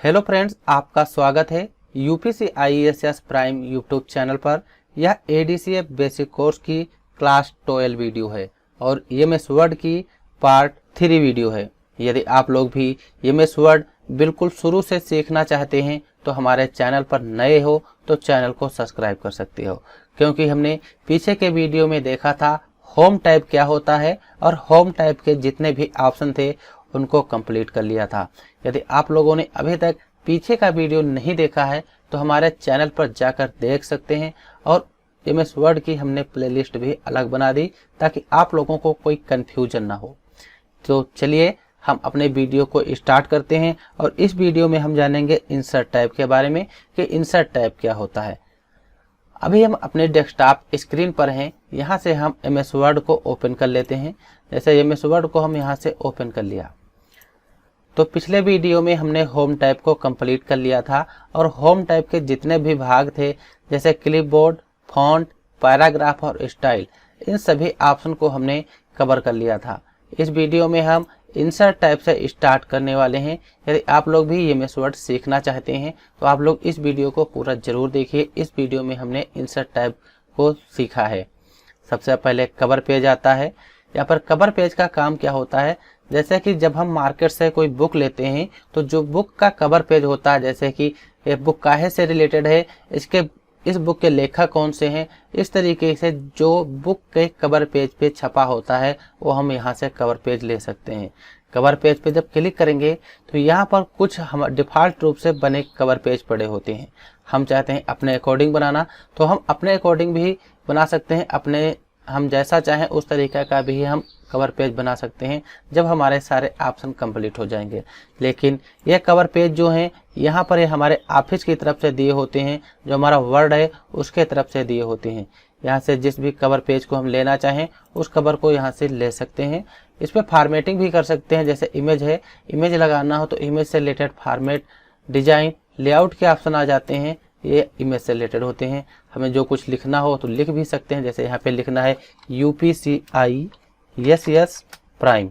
Hello friends, आपका स्वागत है UPC IAS prime YouTube channel पर। यह एडीसीए बेसिक कोर्स की क्लास 12 वीडियो है और एमएस वर्ड की पार्ट 3 वीडियो है। यदि आप लोग भी एमएस वर्ड बिल्कुल शुरू से सीखना चाहते हैं तो हमारे चैनल पर नए हो तो चैनल को सब्सक्राइब कर सकते हो, क्योंकि हमने पीछे के वीडियो में देखा था होम टाइप क्या होता है और होम टाइप के जितने भी ऑप्शन थे उनको कंप्लीट कर लिया था। यदि आप लोगों ने अभी तक पीछे का वीडियो नहीं देखा है तो हमारे चैनल पर जाकर देख सकते हैं। और एमएस वर्ड की हमने प्लेलिस्ट भी अलग बना दी ताकि आप लोगों को कोई कंफ्यूजन ना हो। तो चलिए हम अपने वीडियो को स्टार्ट करते हैं और इस वीडियो में हम जानेंगे इंसर्ट टाइप के बारे में कि इंसर्ट टाइप क्या होता है। अभी हम अपने डेस्कटॉप स्क्रीन पर हैं। यहाँ से हम एमएस वर्ड को ओपन कर लेते हैं। जैसे एमएस वर्ड को हम यहाँ से ओपन कर लिया तो पिछले वीडियो में हमने होम टाइप को कंप्लीट कर लिया था और होम टाइप के जितने भी भाग थे जैसे क्लिपबोर्ड, फॉन्ट, पैराग्राफ और स्टाइल, इन सभी ऑप्शन को हमने कवर कर लिया था। इस वीडियो में हम इंसर्ट टाइप से स्टार्ट करने वाले हैं। यदि आप लोग भी एमएस वर्ड सीखना चाहते हैं तो आप लोग इस वीडियो को पूरा जरूर देखिए। इस वीडियो में हमने इंसर्ट टाइप को सीखा है। सबसे पहले कवर पेज आता है। यहाँ पर कवर पेज का काम क्या होता है, जैसे कि जब हम मार्केट से कोई बुक लेते हैं तो जो बुक का कवर पेज होता है, जैसे कि ये बुक काहे से रिलेटेड है, इस बुक के लेखक कौन से हैं, इस तरीके से जो बुक के कवर पेज पे छपा होता है वो हम यहाँ से कवर पेज ले सकते हैं। कवर पेज पे जब क्लिक करेंगे तो यहाँ पर कुछ हम डिफ़ॉल्ट रूप से बने कवर पेज पड़े होते हैं। हम चाहते हैं अपने अकॉर्डिंग बनाना तो हम अपने अकॉर्डिंग भी बना सकते हैं। हम जैसा चाहें उस तरीका का भी हम कवर पेज बना सकते हैं जब हमारे सारे ऑप्शन कंप्लीट हो जाएंगे। लेकिन ये कवर पेज जो हैं यहाँ पर ये हमारे ऑफिस की तरफ से दिए होते हैं, जो हमारा वर्ड है उसके तरफ से दिए होते हैं। यहाँ से जिस भी कवर पेज को हम लेना चाहें उस कवर को यहाँ से ले सकते हैं। इस पर फॉर्मेटिंग भी कर सकते हैं। जैसे इमेज है, इमेज लगाना हो तो इमेज से रिलेटेड फॉर्मेट, डिजाइन, लेआउट के ऑप्शन आ जाते हैं। ये इमेज से रिलेटेड होते हैं। हमें जो कुछ लिखना हो तो लिख भी सकते हैं। जैसे यहाँ पे लिखना है UPCISS प्राइम,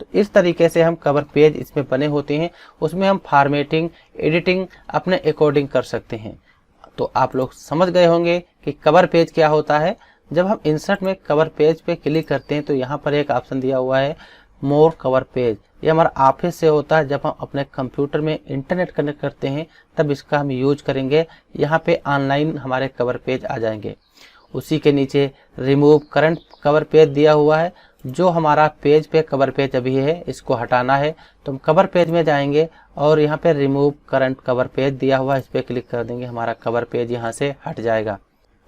तो इस तरीके से हम कवर पेज इसमें बने होते हैं। उसमें हम फॉर्मेटिंग, एडिटिंग अपने अकॉर्डिंग कर सकते हैं। तो आप लोग समझ गए होंगे कि कवर पेज क्या होता है। जब हम इंसर्ट में कवर पेज पे क्लिक करते हैं तो यहाँ पर एक ऑप्शन दिया हुआ है मोर कवर पेज। ये हमारा ऑफिस से होता है। जब हम अपने कंप्यूटर में इंटरनेट कनेक्ट करते हैं तब इसका हम यूज करेंगे। यहाँ पे ऑनलाइन हमारे कवर पेज आ जाएंगे। उसी के नीचे रिमूव करंट कवर पेज दिया हुआ है। जो हमारा पेज पे कवर पेज अभी है इसको हटाना है तो हम कवर पेज में जाएंगे और यहाँ पे रिमूव करंट कवर पेज दिया हुआ है, इस पर क्लिक कर देंगे, हमारा कवर पेज यहाँ से हट जाएगा।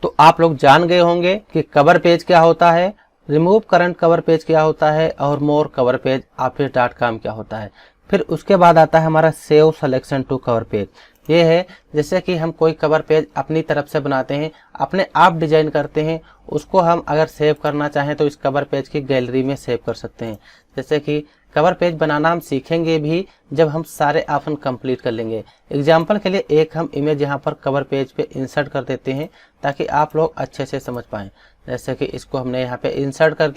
तो आप लोग जान गए होंगे कि कवर पेज क्या होता है, रिमूव करंट कवर पेज क्या होता है और मोर कवर पेज office.com क्या होता है। फिर उसके बाद आता है हमारा save selection to cover page. ये है जैसे कि हम कोई कवर पेज अपनी तरफ से बनाते हैं, अपने आप डिजाइन करते हैं, उसको हम अगर सेव करना चाहें तो इस कवर पेज की गैलरी में सेव कर सकते हैं। जैसे कि कवर पेज बनाना हम सीखेंगे भी जब हम सारे ऑप्शन कंप्लीट कर लेंगे। एग्जाम्पल के लिए एक हम इमेज यहाँ पर कवर पेज पे इंसर्ट कर देते हैं ताकि आप लोग अच्छे से समझ पाएँ। जैसे कि इसको हमने यहाँ पे इंसर्ट कर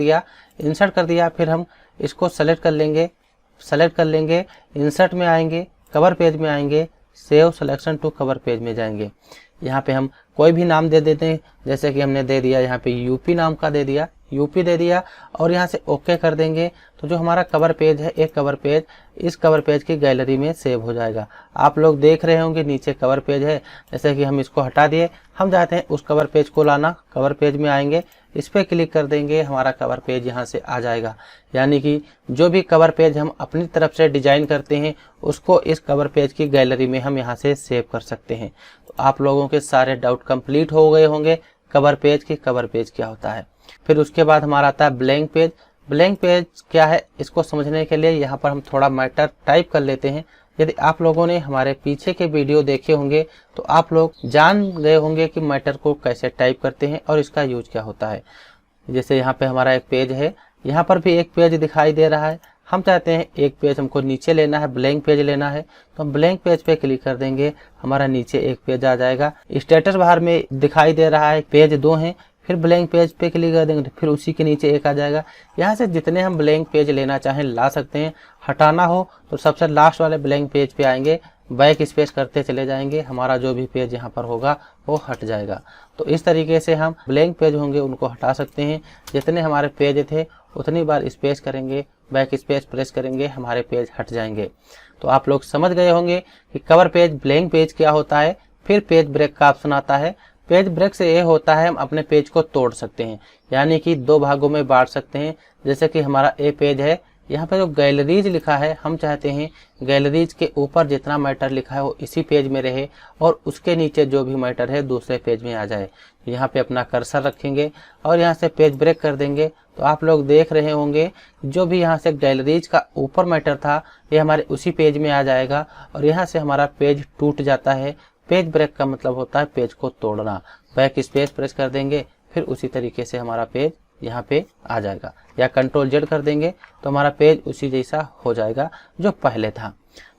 दिया, फिर हम इसको सेलेक्ट कर लेंगे, इंसर्ट में आएंगे, कवर पेज में आएंगे, save selection to cover page में जाएंगे। यहाँ पे हम कोई भी नाम दे देते हैं। जैसे कि हमने दे दिया यहाँ पे यूपी नाम का दे दिया और यहाँ से ओके कर देंगे तो जो हमारा कवर पेज है एक कवर पेज इस कवर पेज की गैलरी में सेव हो जाएगा। आप लोग देख रहे होंगे नीचे कवर पेज है। जैसे कि हम इसको हटा दिए, हम चाहते हैं उस कवर पेज को लाना, कवर पेज में आएंगे, इस पर क्लिक कर देंगे, हमारा कवर पेज यहाँ से आ जाएगा। यानी कि जो भी कवर पेज हम अपनी तरफ से डिजाइन करते हैं उसको इस कवर पेज की गैलरी में हम यहाँ से सेव कर सकते हैं। तो आप लोगों के सारे डाउट कंप्लीट हो गए होंगे कवर पेज क्या होता है। फिर उसके बाद हमारा आता है ब्लैंक पेज। ब्लैंक पेज क्या है इसको समझने के लिए यहाँ पर हम थोड़ा मैटर टाइप कर लेते हैं। यदि आप लोगों ने हमारे पीछे के वीडियो देखे होंगे तो आप लोग जान गए होंगे कि मैटर को कैसे टाइप करते हैं और इसका यूज क्या होता है। जैसे यहाँ पे हमारा एक पेज है, यहाँ पर भी एक पेज दिखाई दे रहा है। हम चाहते हैं एक पेज हमको नीचे लेना है, ब्लैंक पेज लेना है, तो हम ब्लैंक पेज पे क्लिक कर देंगे, हमारा नीचे एक पेज आ जाएगा। स्टेटस बार में दिखाई दे रहा है पेज 2 हैं, फिर ब्लैंक पेज पे क्लिक कर देंगे तो फिर उसी के नीचे एक आ जाएगा। यहाँ से जितने हम ब्लैंक पेज लेना चाहें ला सकते हैं। हटाना हो तो सबसे लास्ट वाले ब्लैंक पेज पे आएंगे, बैक स्पेस करते चले जाएंगे, हमारा जो भी पेज यहाँ पर होगा वो हट जाएगा। तो इस तरीके से हम ब्लैंक पेज होंगे उनको हटा सकते हैं। जितने हमारे पेज थे उतनी बार स्पेस करेंगे, बैक स्पेस प्रेस करेंगे, हमारे पेज हट जाएंगे। तो आप लोग समझ गए होंगे कि कवर पेज, ब्लैंक पेज क्या होता है। फिर पेज ब्रेक का ऑप्शन आता है। पेज ब्रेक से ये होता है हम अपने पेज को तोड़ सकते हैं, यानी कि दो भागों में बांट सकते हैं। जैसे कि हमारा ए पेज है, यहाँ पे जो गैलरीज लिखा है, हम चाहते हैं गैलरीज के ऊपर जितना मैटर लिखा है वो इसी पेज में रहे और उसके नीचे जो भी मैटर है दूसरे पेज में आ जाए। यहाँ पे अपना कर्सर रखेंगे और यहाँ से पेज ब्रेक कर देंगे। तो आप लोग देख रहे होंगे जो भी यहाँ से गैलरीज का ऊपर मैटर था ये हमारे उसी पेज में आ जाएगा और यहाँ से हमारा पेज टूट जाता है। पेज ब्रेक का मतलब होता है पेज को तोड़ना। बैक स्पेस प्रेस कर देंगे, फिर उसी तरीके से हमारा पेज यहाँ पे आ जाएगा, या कंट्रोल जेड कर देंगे तो हमारा पेज उसी जैसा हो जाएगा जो पहले था।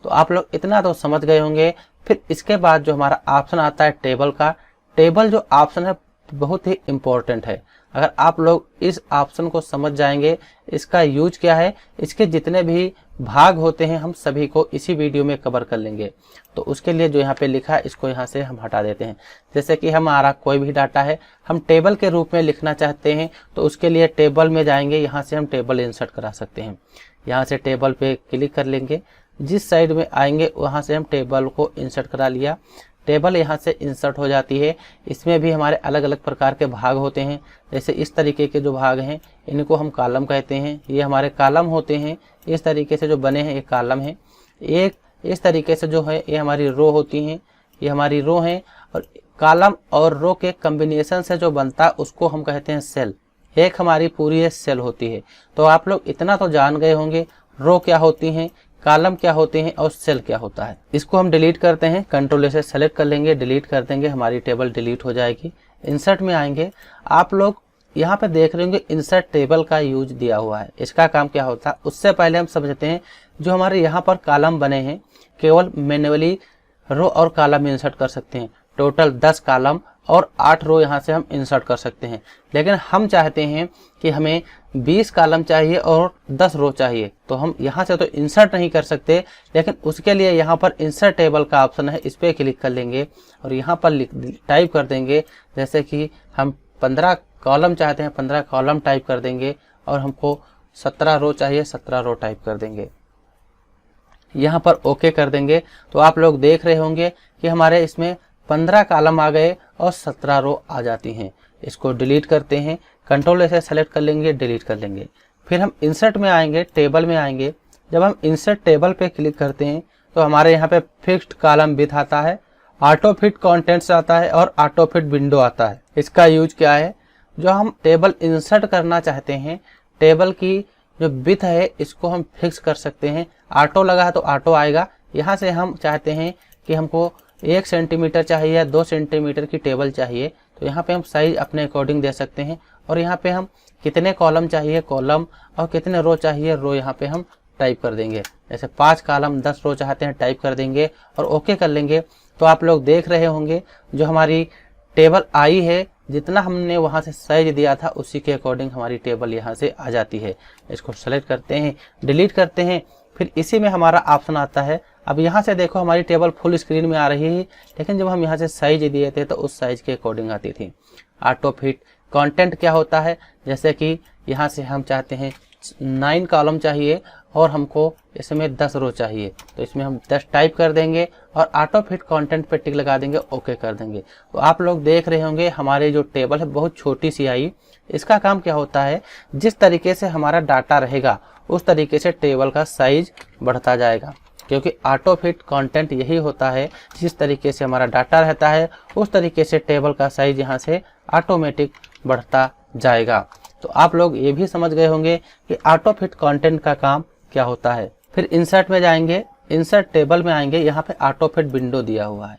तो आप लोग इतना तो समझ गए होंगे। फिर इसके बाद जो हमारा ऑप्शन आता है टेबल का, टेबल जो ऑप्शन है बहुत ही इम्पोर्टेंट है। अगर आप लोग इस ऑप्शन को समझ जाएंगे, इसका यूज क्या है, इसके जितने भी भाग होते हैं हम सभी को इसी वीडियो में कवर कर लेंगे। तो उसके लिए जो यहाँ पे लिखा है इसको यहाँ से हम हटा देते हैं। जैसे कि हमारा कोई भी डाटा है हम टेबल के रूप में लिखना चाहते हैं तो उसके लिए टेबल में जाएंगे, यहाँ से हम टेबल इंसर्ट करा सकते हैं। यहाँ से टेबल पे क्लिक कर लेंगे, जिस साइड में आएंगे वहाँ से हम टेबल को इंसर्ट करा लिया। टेबल यहाँ से इंसर्ट हो जाती है। इसमें भी हमारे अलग अलग प्रकार के भाग होते हैं। जैसे इस तरीके के जो भाग हैं इनको हम कॉलम कहते हैं, ये हमारे कॉलम होते हैं। इस तरीके से जो बने हैं ये कॉलम है। एक इस तरीके से जो है ये हमारी रो होती हैं, ये हमारी रो हैं। और कॉलम और रो के कम्बिनेशन से जो बनता है उसको हम कहते हैं सेल। एक हमारी पूरी ये सेल होती है। तो आप लोग इतना तो जान गए होंगे रो क्या होती हैं, कॉलम क्या होते हैं और सेल क्या होता है। इसको हम डिलीट करते हैं, कंट्रोल से सेलेक्ट कर लेंगे, डिलीट कर देंगे, हमारी टेबल डिलीट हो जाएगी। इंसर्ट में आएंगे, आप लोग यहाँ पे देख रहे होंगे इंसर्ट टेबल का यूज दिया हुआ है। इसका काम क्या होता है उससे पहले हम समझते हैं। जो हमारे यहाँ पर कॉलम बने हैं केवल मैन्युअली रो और कॉलम इंसर्ट कर सकते हैं। टोटल 10 कॉलम और 8 रो यहाँ से हम इंसर्ट कर सकते हैं। लेकिन हम चाहते हैं कि हमें 20 कॉलम चाहिए और 10 रो चाहिए, तो हम यहाँ से तो इंसर्ट नहीं कर सकते। लेकिन उसके लिए यहाँ पर इंसर्ट टेबल का ऑप्शन है, इस पर क्लिक कर लेंगे और यहाँ पर टाइप कर देंगे। जैसे कि हम 15 कॉलम चाहते हैं, 15 कॉलम टाइप कर देंगे और हमको 17 रो चाहिए, 17 रो टाइप कर देंगे। यहाँ पर ओके कर देंगे तो आप लोग देख रहे होंगे कि हमारे इसमें 15 कॉलम आ गए और 17 रो आ जाती हैं। इसको डिलीट करते हैं, कंट्रोल से सेलेक्ट कर लेंगे, डिलीट कर लेंगे। फिर हम इंसर्ट में आएंगे, टेबल में आएंगे। जब हम इंसर्ट टेबल पे क्लिक करते हैं तो हमारे यहाँ पे फिक्स्ड कॉलम विड्थ आता है, ऑटो फिट कंटेंट्स आता है और ऑटो फिट विंडो आता है। इसका यूज क्या है, जो हम टेबल इंसर्ट करना चाहते हैं, टेबल की जो विड्थ है इसको हम फिक्स कर सकते हैं। ऑटो लगा है तो ऑटो आएगा। यहाँ से हम चाहते हैं कि हमको 1 सेंटीमीटर चाहिए या 2 सेंटीमीटर की टेबल चाहिए, तो यहाँ पे हम साइज अपने अकॉर्डिंग दे सकते हैं। और यहाँ पे हम कितने कॉलम चाहिए कॉलम और कितने रो चाहिए रो यहाँ पे हम टाइप कर देंगे। जैसे 5 कॉलम 10 रो चाहते हैं टाइप कर देंगे और ओके कर लेंगे। तो आप लोग देख रहे होंगे जो हमारी टेबल आई है, जितना हमने वहाँ से साइज दिया था उसी के अकॉर्डिंग हमारी टेबल यहाँ से आ जाती है। इसको सेलेक्ट करते हैं, डिलीट करते हैं। फिर इसी में हमारा ऑप्शन आता है। अब यहाँ से देखो हमारी टेबल फुल स्क्रीन में आ रही है, लेकिन जब हम यहाँ से साइज दिए थे तो उस साइज के अकॉर्डिंग आती थी। ऑटो फिट कंटेंट क्या होता है, जैसे कि यहाँ से हम चाहते हैं 9 कॉलम चाहिए और हमको इसमें 10 रो चाहिए, तो इसमें हम 10 टाइप कर देंगे और ऑटो फिट कंटेंट पे टिक लगा देंगे, ओके कर देंगे। तो आप लोग देख रहे होंगे हमारे जो टेबल है बहुत छोटी सी आई। इसका काम क्या होता है, जिस तरीके से हमारा डाटा रहेगा उस तरीके से टेबल का साइज बढ़ता जाएगा, क्योंकि ऑटो फिट कंटेंट यही होता है। जिस तरीके से हमारा डाटा रहता है उस तरीके से टेबल का साइज यहाँ से ऑटोमेटिक बढ़ता जाएगा। तो आप लोग ये भी समझ गए होंगे कि ऑटो फिट कंटेंट का काम क्या होता है। फिर इंसर्ट में जाएंगे, इंसर्ट टेबल में आएंगे, यहाँ पे ऑटो फिट विंडो दिया हुआ है।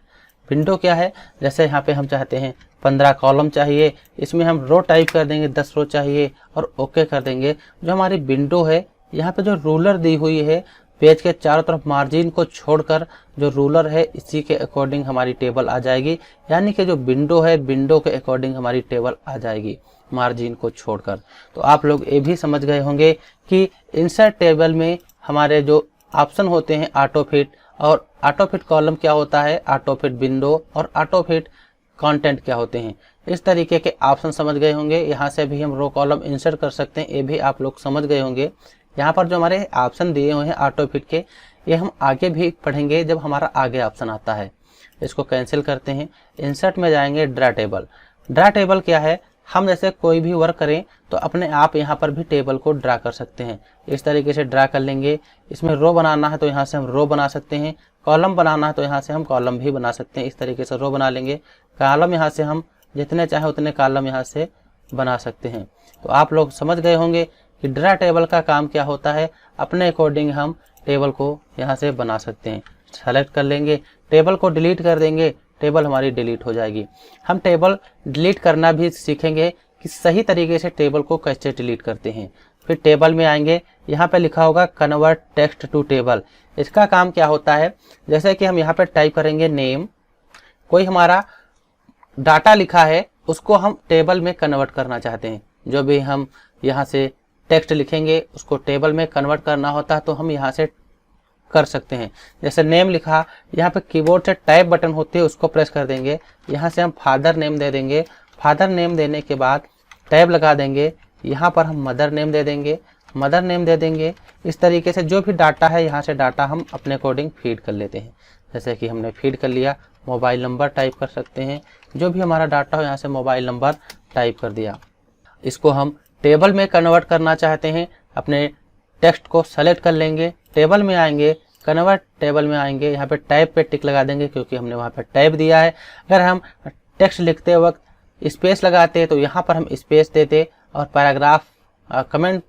विंडो क्या है, जैसे यहाँ पे हम चाहते हैं 15 कॉलम चाहिए, इसमें हम रो टाइप कर देंगे, 10 रो चाहिए और ओके कर देंगे। जो हमारी विंडो है यहाँ पे जो रूलर दी हुई है, पेज के चारों तरफ मार्जिन को छोड़कर जो रूलर है इसी के अकॉर्डिंग हमारी टेबल आ जाएगी। यानी कि जो विंडो है विंडो के अकॉर्डिंग हमारी टेबल आ जाएगी मार्जिन को छोड़कर। तो आप लोग ये भी समझ गए होंगे कि इंसर्ट टेबल में हमारे जो ऑप्शन होते हैं ऑटो फिट और ऑटो फिट कॉलम क्या होता है, ऑटो फिट विंडो और ऑटो फिट कंटेंट क्या होते हैं। इस तरीके के ऑप्शन समझ गए होंगे। यहाँ से भी हम रो कॉलम इंसर्ट कर सकते हैं, ये भी आप लोग समझ गए होंगे। यहाँ पर जो हमारे ऑप्शन दिए हुए हैं ऑटो फिट के, ये हम आगे भी पढ़ेंगे जब हमारा आगे ऑप्शन आता है। इसको कैंसिल करते हैं, इंसर्ट में जाएंगे, ड्रा टेबल। ड्रा टेबल क्या है, हम जैसे कोई भी वर्क करें तो अपने आप यहाँ पर भी टेबल को ड्रा कर सकते हैं। इस तरीके से ड्रा कर लेंगे। इसमें रो बनाना है तो यहाँ से हम रो बना सकते हैं, कॉलम बनाना है तो यहाँ से हम कॉलम भी बना सकते हैं। इस तरीके से रो बना लेंगे, कॉलम यहाँ से हम जितने चाहे उतने कॉलम यहाँ से बना सकते हैं। तो आप लोग समझ गए होंगे कि ड्रा टेबल का काम क्या होता है। अपने अकॉर्डिंग हम टेबल को यहाँ से बना सकते हैं। सेलेक्ट कर लेंगे, टेबल को डिलीट कर देंगे, टेबल हमारी डिलीट हो जाएगी। हम टेबल डिलीट करना भी सीखेंगे कि सही तरीके से टेबल को कैसे डिलीट करते हैं। फिर टेबल में आएंगे, यहाँ पे लिखा होगा कन्वर्ट टेक्स्ट टू टेबल। इसका काम क्या होता है, जैसे कि हम यहाँ पे टाइप करेंगे नेम, कोई हमारा डाटा लिखा है उसको हम टेबल में कन्वर्ट करना चाहते हैं। जो भी हम यहाँ से टेक्स्ट लिखेंगे उसको टेबल में कन्वर्ट करना होता है तो हम यहाँ से कर सकते हैं। जैसे नेम लिखा, यहाँ पे कीबोर्ड से टाइप बटन होती है उसको प्रेस कर देंगे, यहाँ से हम फादर नेम दे देंगे। फादर नेम देने के बाद टैब लगा देंगे, यहाँ पर हम मदर नेम दे देंगे, मदर नेम दे देंगे। इस तरीके से जो भी डाटा है यहाँ से डाटा हम अपने अकॉर्डिंग फीड कर लेते हैं। जैसे कि हमने फीड कर लिया, मोबाइल नंबर टाइप कर सकते हैं, जो भी हमारा डाटा हो यहाँ से मोबाइल नंबर टाइप कर दिया। इसको हम टेबल में कन्वर्ट करना चाहते हैं, अपने टेक्स्ट को सेलेक्ट कर लेंगे, टेबल में आएंगे, कन्वर्ट टेबल में आएंगे, यहाँ पे टाइप पे टिक लगा देंगे क्योंकि हमने वहाँ पे टाइप दिया है। अगर हम टेक्स्ट लिखते वक्त स्पेस लगाते तो यहाँ पर हम स्पेस देते, और पैराग्राफ कमेंट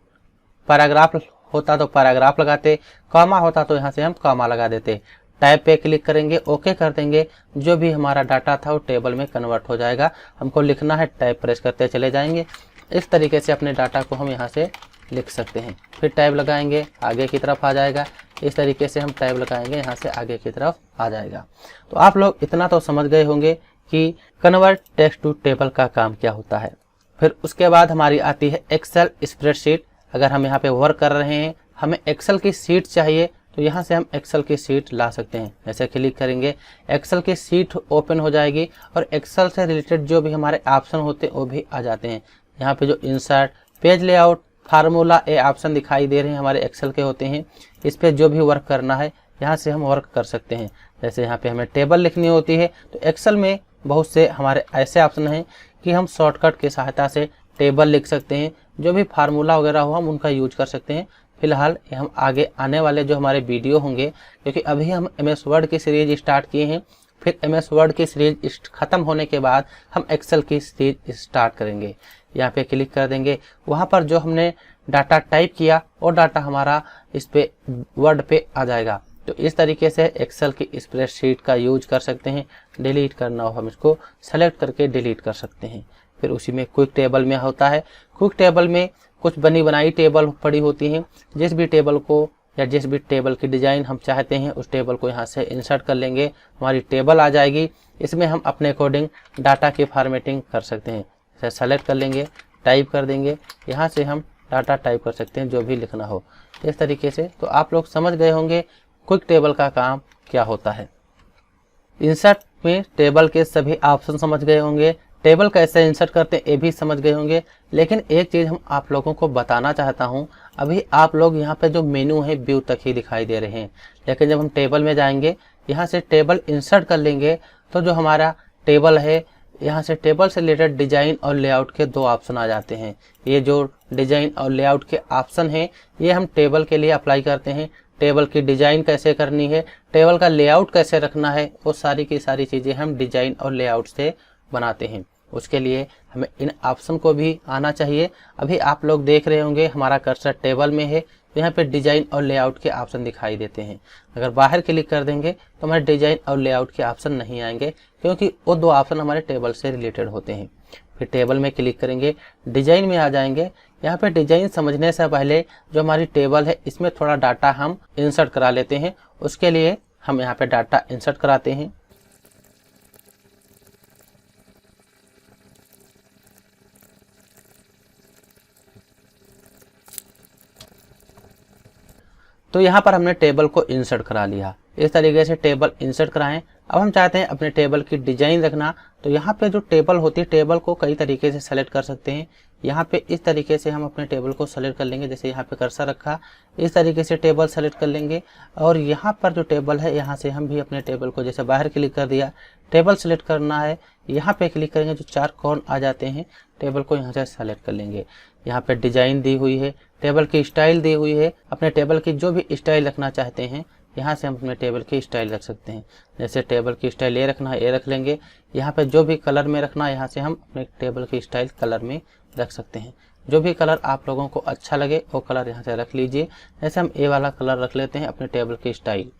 पैराग्राफ होता तो पैराग्राफ लगाते, कॉमा होता तो यहाँ से हम कॉमा लगा देते। टाइप पे क्लिक करेंगे, ओके कर देंगे, जो भी हमारा डाटा था वो टेबल में कन्वर्ट हो जाएगा। हमको लिखना है, टाइप प्रेस करते चले जाएंगे। इस तरीके से अपने डाटा को हम यहाँ से लिख सकते हैं। फिर टैब लगाएंगे, आगे की तरफ आ जाएगा। इस तरीके से हम टैब लगाएंगे, यहाँ से आगे की तरफ आ जाएगा। तो आप लोग इतना तो समझ गए होंगे कि कन्वर्ट टेक्स्ट टू टेबल का काम क्या होता है। फिर उसके बाद हमारी आती है एक्सेल स्प्रेडशीट। अगर हम यहाँ पे वर्क कर रहे हैं, हमें एक्सेल की सीट चाहिए तो यहाँ से हम एक्सेल की सीट ला सकते हैं। ऐसे क्लिक करेंगे, एक्सेल की सीट ओपन हो जाएगी और एक्सेल से रिलेटेड जो भी हमारे ऑप्शन होते हैं वो भी आ जाते हैं। यहाँ पे जो इंसर्ट, पेज लेआउट, फार्मूला, ये ऑप्शन दिखाई दे रहे हैं हमारे एक्सेल के होते हैं। इस पे जो भी वर्क करना है यहाँ से हम वर्क कर सकते हैं। जैसे यहाँ पे हमें टेबल लिखनी होती है तो एक्सेल में बहुत से हमारे ऐसे ऑप्शन हैं कि हम शॉर्टकट की सहायता से टेबल लिख सकते हैं। जो भी फार्मूला वगैरह हो हम उनका यूज कर सकते हैं। फिलहाल हम आगे आने वाले जो हमारे वीडियो होंगे, क्योंकि अभी हम MS वर्ड की सीरीज स्टार्ट किए हैं, फिर MS वर्ड की सीरीज खत्म होने के बाद हम एक्सेल की सीरीज स्टार्ट करेंगे। यहाँ पे क्लिक कर देंगे, वहाँ पर जो हमने डाटा टाइप किया वो डाटा हमारा इस पे वर्ड पे आ जाएगा। तो इस तरीके से एक्सेल की स्प्रेडशीट का यूज कर सकते हैं। डिलीट करना हो हम इसको सेलेक्ट करके डिलीट कर सकते हैं। फिर उसी में क्विक टेबल में होता है, क्विक टेबल में कुछ बनी बनाई टेबल पड़ी होती हैं। जिस भी टेबल को या जिस भी टेबल की डिजाइन हम चाहते हैं उस टेबल को यहाँ से इंसर्ट कर लेंगे, हमारी टेबल आ जाएगी। इसमें हम अपने अकॉर्डिंग डाटा की फॉर्मेटिंग कर सकते हैं। इसे सेलेक्ट कर लेंगे, टाइप कर देंगे, यहाँ से हम डाटा टाइप कर सकते हैं जो भी लिखना हो। इस तरीके से तो आप लोग समझ गए होंगे क्विक टेबल का काम क्या होता है। इंसर्ट में टेबल के सभी ऑप्शन समझ गए होंगे, टेबल कैसे इंसर्ट करते हैं ये भी समझ गए होंगे। लेकिन एक चीज़ हम आप लोगों को बताना चाहता हूँ, अभी आप लोग यहाँ पे जो मेनू है व्यू तक ही दिखाई दे रहे हैं, लेकिन जब हम टेबल में जाएंगे, यहाँ से टेबल इंसर्ट कर लेंगे तो जो हमारा टेबल है, यहाँ से टेबल से रिलेटेड डिजाइन और लेआउट के दो ऑप्शन आ जाते हैं। ये जो डिजाइन और लेआउट के ऑप्शन हैं ये हम टेबल के लिए अप्लाई करते हैं। टेबल की डिजाइन कैसे करनी है, टेबल का लेआउट कैसे रखना है, वो सारी की सारी चीज़ें हम डिजाइन और लेआउट से बनाते हैं। उसके लिए हमें इन ऑप्शन को भी आना चाहिए। अभी आप लोग देख रहे होंगे हमारा कर्सर टेबल में है, तो यहाँ पे डिजाइन और लेआउट के ऑप्शन दिखाई देते हैं। अगर बाहर क्लिक कर देंगे तो हमारे डिजाइन और लेआउट के ऑप्शन नहीं आएंगे, क्योंकि वो दो ऑप्शन हमारे टेबल से रिलेटेड होते हैं। फिर टेबल में क्लिक करेंगे, डिजाइन में आ जाएंगे। यहाँ पे डिजाइन समझने से पहले जो हमारी टेबल है इसमें थोड़ा डाटा हम इंसर्ट करा लेते हैं। उसके लिए हम यहाँ पे डाटा इंसर्ट कराते हैं। तो यहाँ पर हमने टेबल को इंसर्ट करा लिया। इस तरीके से टेबल इंसर्ट कराएं। अब हम चाहते हैं अपने टेबल की डिजाइन रखना, तो यहाँ पे जो टेबल होती है, टेबल को कई तरीके से सेलेक्ट कर सकते हैं। यहाँ पे इस तरीके से हम अपने टेबल को सेलेक्ट कर लेंगे, जैसे यहाँ पे कर्सर रखा, इस तरीके से टेबल सेलेक्ट कर लेंगे। और यहाँ पर जो टेबल है, यहाँ से हम भी अपने टेबल को जैसे बाहर क्लिक कर दिया, टेबल सेलेक्ट करना है, यहाँ पे क्लिक करेंगे, जो 4 कॉर्न आ जाते हैं, टेबल को यहाँ से सेलेक्ट कर लेंगे। यहाँ पे डिजाइन दी हुई है, टेबल की स्टाइल दी हुई है, अपने टेबल की जो भी स्टाइल रखना चाहते हैं यहाँ से हम अपने टेबल की स्टाइल रख सकते हैं। जैसे टेबल की स्टाइल ये रखना है, ये रख लेंगे। यहाँ पे जो भी कलर में रखना है, यहाँ से हम अपने टेबल की स्टाइल कलर में रख सकते हैं। जो भी कलर आप लोगों को अच्छा लगे वो कलर यहाँ से रख लीजिए। जैसे हम ये वाला कलर रख लेते हैं अपने टेबल की स्टाइल।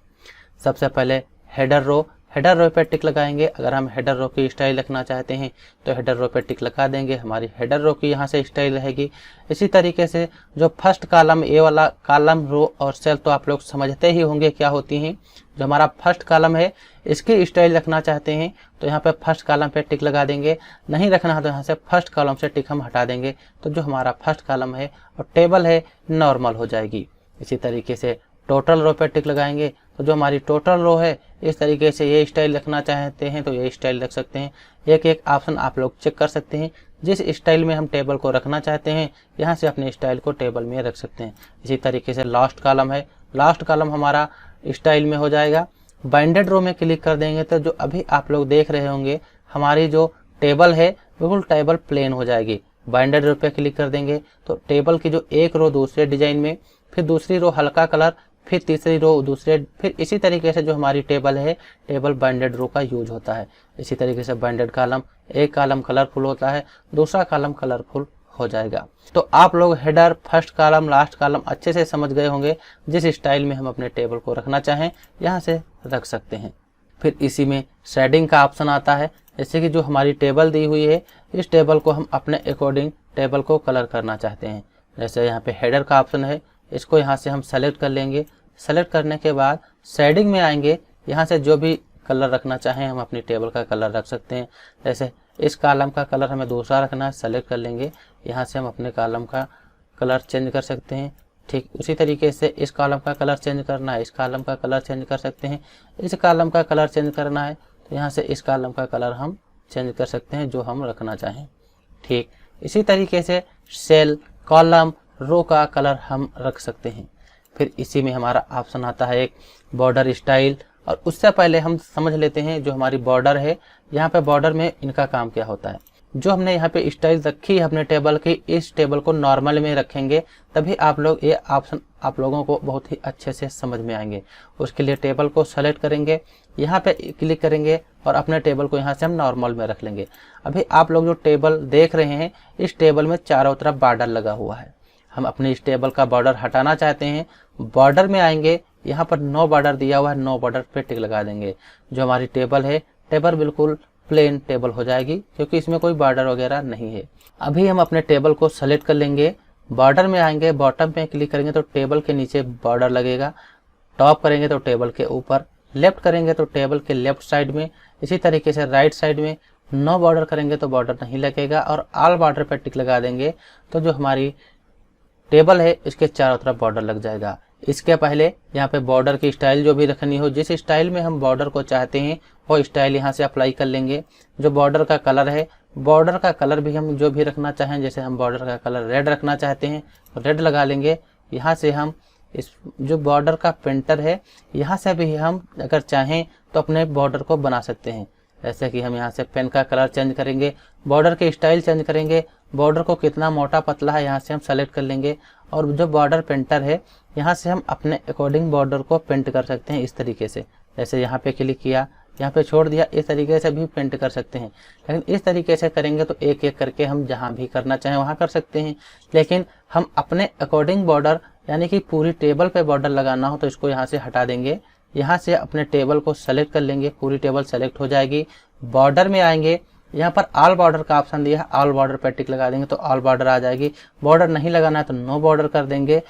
सबसे पहले हेडर रो पे टिक लगाएंगे। अगर हम हेडर रो की स्टाइल रखना चाहते हैं तो हेडर रो पे टिक लगा देंगे, हमारी हेडर रो की यहाँ से स्टाइल रहेगी। इसी तरीके से जो फर्स्ट कॉलम, ये वाला कॉलम, रो और सेल तो आप लोग समझते ही होंगे क्या होती हैं। जो हमारा फर्स्ट कॉलम है इसकी स्टाइल रखना चाहते हैं तो यहाँ पे फर्स्ट कॉलम पे टिक लगा देंगे, नहीं रखना है तो यहाँ से फर्स्ट कॉलम से टिक हम हटा देंगे, तो जो हमारा फर्स्ट कॉलम है और टेबल है नॉर्मल हो जाएगी। इसी तरीके से टोटल रो पे टिक लगाएंगे तो जो हमारी टोटल रो है इस तरीके से ये स्टाइल रखना चाहते हैं तो ये स्टाइल रख सकते हैं। एक एक ऑप्शन आप लोग चेक कर सकते हैं, जिस स्टाइल में हम टेबल को रखना चाहते हैं यहाँ से अपने स्टाइल को टेबल में रख सकते हैं। इसी तरीके से लास्ट कॉलम है, लास्ट कॉलम हमारा स्टाइल में हो जाएगा। बाइंडेड रो में क्लिक कर देंगे तो जो अभी आप लोग देख रहे होंगे हमारी जो टेबल है बिल्कुल टेबल प्लेन हो जाएगी। बाइंडेड रो पे क्लिक कर देंगे तो टेबल की जो एक रो दूसरे डिजाइन में, फिर दूसरी रो हल्का कलर, फिर तीसरी रो दूसरे, फिर इसी तरीके से जो हमारी टेबल है टेबल बाइंडेड रो का यूज होता है। इसी तरीके से बाइंडेड कॉलम, एक कॉलम कलरफुल होता है, दूसरा कॉलम कलरफुल हो जाएगा। तो आप लोग header, first column, last column अच्छे से समझ गए होंगे। जिस स्टाइल में हम अपने टेबल को रखना चाहें यहाँ से रख सकते हैं। फिर इसी में शेडिंग का ऑप्शन आता है, जैसे कि जो हमारी टेबल दी हुई है इस टेबल को हम अपने अकॉर्डिंग टेबल को कलर करना चाहते हैं। जैसे यहाँ पे हेडर का ऑप्शन है, इसको यहाँ से हम सेलेक्ट कर लेंगे। सेलेक्ट करने के बाद शेडिंग में आएंगे, यहाँ से जो भी कलर रखना चाहें हम अपनी टेबल का कलर रख सकते हैं। जैसे इस कॉलम का कलर हमें दूसरा रखना है, सेलेक्ट कर लेंगे, यहाँ से हम अपने कॉलम का कलर चेंज कर सकते हैं। ठीक उसी तरीके से इस कॉलम का कलर चेंज करना है, इस कॉलम का कलर चेंज कर सकते हैं। इस कॉलम का कलर चेंज करना है तो यहाँ से इस कॉलम का कलर हम चेंज कर सकते हैं जो हम रखना चाहें। ठीक इसी तरीके से सेल, कॉलम, रो का कलर हम रख सकते हैं। फिर इसी में हमारा ऑप्शन आता है एक बॉर्डर स्टाइल, और उससे पहले हम समझ लेते हैं जो हमारी बॉर्डर है, यहाँ पे बॉर्डर में इनका काम क्या होता है। जो हमने यहाँ पे स्टाइल रखी है अपने टेबल की, इस टेबल को नॉर्मल में रखेंगे तभी आप लोग ये ऑप्शन आप लोगों को बहुत ही अच्छे से समझ में आएंगे। उसके लिए टेबल को सेलेक्ट करेंगे, यहाँ पे क्लिक करेंगे और अपने टेबल को यहाँ से हम नॉर्मल में रख लेंगे। अभी आप लोग जो टेबल देख रहे हैं इस टेबल में चारों तरफ बॉर्डर लगा हुआ है। हम अपने इस टेबल का बॉर्डर हटाना चाहते हैं, बॉर्डर में आएंगे, यहाँ पर नो बॉर्डर दिया हुआ है, नो बॉर्डर पे टिक लगा देंगे। जो हमारी टेबल है टेबल बिल्कुल प्लेन टेबल हो जाएगी क्योंकि इसमें कोई बॉर्डर वगैरह नहीं है। अभी हम अपने टेबल को सेलेक्ट कर लेंगे, बॉर्डर में आएंगे, बॉटम पे क्लिक करेंगे तो टेबल के नीचे बॉर्डर लगेगा, टॉप करेंगे तो टेबल के ऊपर, लेफ्ट करेंगे तो टेबल के लेफ्ट साइड में, इसी तरीके से राइट साइड में। नो बॉर्डर करेंगे तो बॉर्डर नहीं लगेगा और ऑल बॉर्डर पे टिक लगा देंगे तो जो हमारी टेबल है इसके चारों तरफ बॉर्डर लग जाएगा। इसके पहले यहाँ पे बॉर्डर की स्टाइल जो भी रखनी हो, जिस स्टाइल में हम बॉर्डर को चाहते हैं वो स्टाइल यहाँ से अप्लाई कर लेंगे। जो बॉर्डर का कलर है, बॉर्डर का कलर भी हम जो भी रखना चाहें, जैसे हम बॉर्डर का कलर रेड रखना चाहते हैं तो रेड लगा लेंगे। यहाँ से हम इस जो बॉर्डर का पेंटर है यहाँ से भी हम अगर चाहें तो अपने बॉर्डर को बना सकते हैं। जैसे कि हम यहाँ से पेन का कलर चेंज करेंगे, बॉर्डर के स्टाइल चेंज करेंगे, बॉर्डर को कितना मोटा पतला है यहाँ से हम सेलेक्ट कर लेंगे और जो बॉर्डर पेंटर है यहाँ से हम अपने अकॉर्डिंग बॉर्डर को पेंट कर सकते हैं। इस तरीके से जैसे यहाँ पे क्लिक किया, यहाँ पे छोड़ दिया, इस तरीके से भी पेंट कर सकते हैं। लेकिन इस तरीके से करेंगे तो एक एक करके हम जहाँ भी करना चाहें वहाँ कर सकते हैं। लेकिन हम अपने अकॉर्डिंग बॉर्डर यानी कि पूरी टेबल पे बॉर्डर लगाना हो तो इसको यहाँ से हटा देंगे, यहाँ से अपने टेबल को सेलेक्ट कर लेंगे, पूरी टेबल सेलेक्ट हो जाएगी। बॉर्डर में आएंगे, यहाँ पर ऑल बॉर्डर का ऑप्शन दिया है, ऑल बॉर्डर पे टिक लगा देंगे तो ऑल बॉर्डर आ जाएगी। बॉर्डर नहीं लगाना है तो नो बॉर्डर कर देंगे।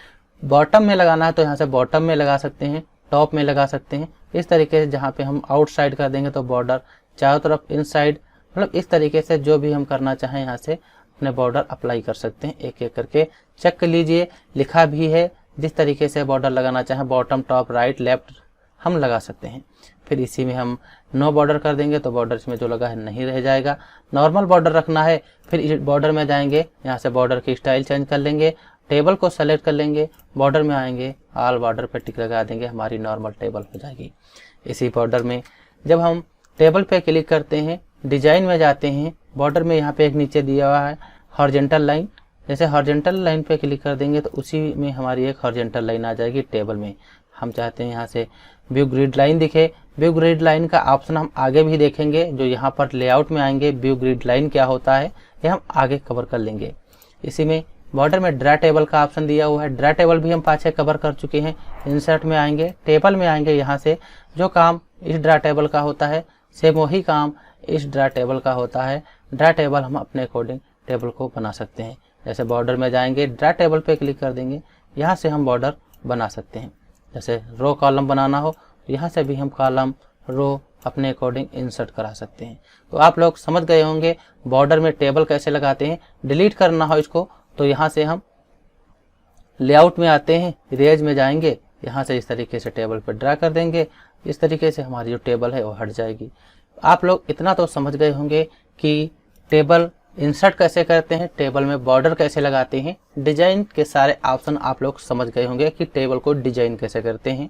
बॉटम में लगाना है तो यहाँ से बॉटम में लगा सकते हैं, टॉप में लगा सकते हैं। इस तरीके से जहाँ पे हम आउटसाइड कर देंगे तो बॉर्डर चारों तरफ इनसाइड, मतलब इस तरीके से जो भी हम करना चाहें यहाँ से अपने बॉर्डर अप्लाई कर सकते हैं। एक एक करके चेक कर लीजिए, लिखा भी है जिस तरीके से बॉर्डर लगाना चाहें, बॉटम, टॉप, राइट, लेफ्ट, हम लगा सकते हैं। फिर इसी में हम नो बॉर्डर कर देंगे तो बॉर्डर इसमें जो लगा है नहीं रह जाएगा। नॉर्मल बॉर्डर रखना है, फिर इस बॉर्डर में जाएंगे, यहाँ से बॉर्डर की स्टाइल चेंज कर लेंगे, टेबल को सेलेक्ट कर लेंगे, बॉर्डर में आएंगे, ऑल बॉर्डर पर टिक लगा देंगे, हमारी नॉर्मल टेबल हो जाएगी। इसी बॉर्डर में जब हम टेबल पे क्लिक करते हैं, डिजाइन में जाते हैं, बॉर्डर में यहाँ पे एक नीचे दिया हुआ है हॉरिजॉन्टल लाइन, जैसे हॉरिजॉन्टल लाइन पे क्लिक कर देंगे तो उसी में हमारी एक हॉरिजॉन्टल लाइन आ जाएगी टेबल में। हम चाहते हैं यहाँ से व्यू ग्रिड लाइन दिखे, व्यू ग्रिड लाइन का ऑप्शन हम आगे भी देखेंगे, जो यहाँ पर लेआउट में आएंगे व्यू ग्रिड लाइन क्या होता है ये हम आगे कवर कर लेंगे। इसी में बॉर्डर में ड्रा टेबल का ऑप्शन दिया हुआ है, ड्रा टेबल भी हम पाछे कवर कर चुके हैं। इंसर्ट में आएंगे, टेबल में आएंगे, यहाँ से जो काम इस ड्रा टेबल का होता है सेम वही काम इस ड्रा टेबल का होता है। ड्रा टेबल हम अपने अकॉर्डिंग टेबल को बना सकते हैं। जैसे बॉर्डर में जाएंगे, ड्रा टेबल पे क्लिक कर देंगे, यहाँ से हम बॉर्डर बना सकते हैं। जैसे रो कॉलम बनाना हो तो यहाँ से भी हम कॉलम रो अपने अकॉर्डिंग इंसर्ट करा सकते हैं। तो आप लोग समझ गए होंगे बॉर्डर में टेबल कैसे लगाते हैं। डिलीट करना हो इसको तो यहाँ से हम लेआउट में आते हैं, इरेज में जाएंगे, यहाँ से इस तरीके से टेबल पर ड्रा कर देंगे, इस तरीके से हमारी जो टेबल है वो हट जाएगी। आप लोग इतना तो समझ गए होंगे कि टेबल इंसर्ट कैसे करते हैं, टेबल में बॉर्डर कैसे लगाते हैं, डिजाइन के सारे ऑप्शन आप लोग समझ गए होंगे कि टेबल को डिजाइन कैसे करते हैं।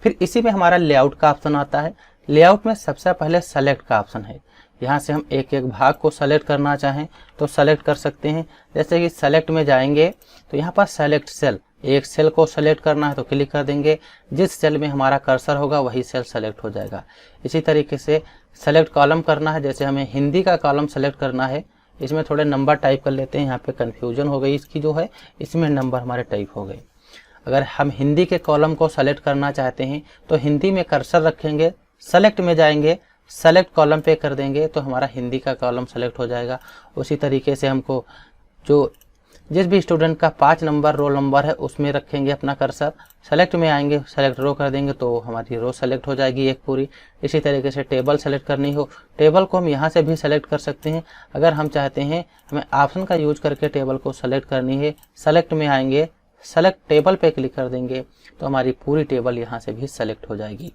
फिर इसी में हमारा लेआउट का ऑप्शन आता है। लेआउट में सबसे पहले सेलेक्ट का ऑप्शन है, यहाँ से हम एक एक भाग को सेलेक्ट करना चाहें तो सेलेक्ट कर सकते हैं। जैसे कि सेलेक्ट में जाएंगे तो यहाँ पर सेलेक्ट सेल, एक सेल को सेलेक्ट करना है तो क्लिक कर देंगे, जिस सेल में हमारा कर्सर होगा वही सेल सेलेक्ट हो जाएगा। इसी तरीके से सेलेक्ट कॉलम करना है, जैसे हमें हिंदी का कॉलम सेलेक्ट करना है, इसमें थोड़े नंबर टाइप कर लेते हैं, यहाँ पे कन्फ्यूजन हो गई इसकी जो है, इसमें नंबर हमारे टाइप हो गए। अगर हम हिंदी के कॉलम को सेलेक्ट करना चाहते हैं तो हिंदी में कर्सर रखेंगे, सेलेक्ट में जाएंगे, सेलेक्ट कॉलम पे कर देंगे तो हमारा हिंदी का कॉलम सेलेक्ट हो जाएगा। उसी तरीके से हमको जो जिस भी स्टूडेंट का 5 नंबर रोल नंबर है उसमें रखेंगे अपना कर्सर, सेलेक्ट में आएंगे, सेलेक्ट रो कर देंगे तो हमारी रो सेलेक्ट हो जाएगी एक पूरी। इसी तरीके से टेबल सेलेक्ट करनी हो, टेबल को हम यहाँ से भी सेलेक्ट कर सकते हैं। अगर हम चाहते हैं हमें ऑप्शन का यूज करके टेबल को सेलेक्ट करनी है, सेलेक्ट में आएंगे, सेलेक्ट टेबल पे क्लिक कर देंगे तो हमारी पूरी टेबल यहाँ से भी सेलेक्ट हो जाएगी।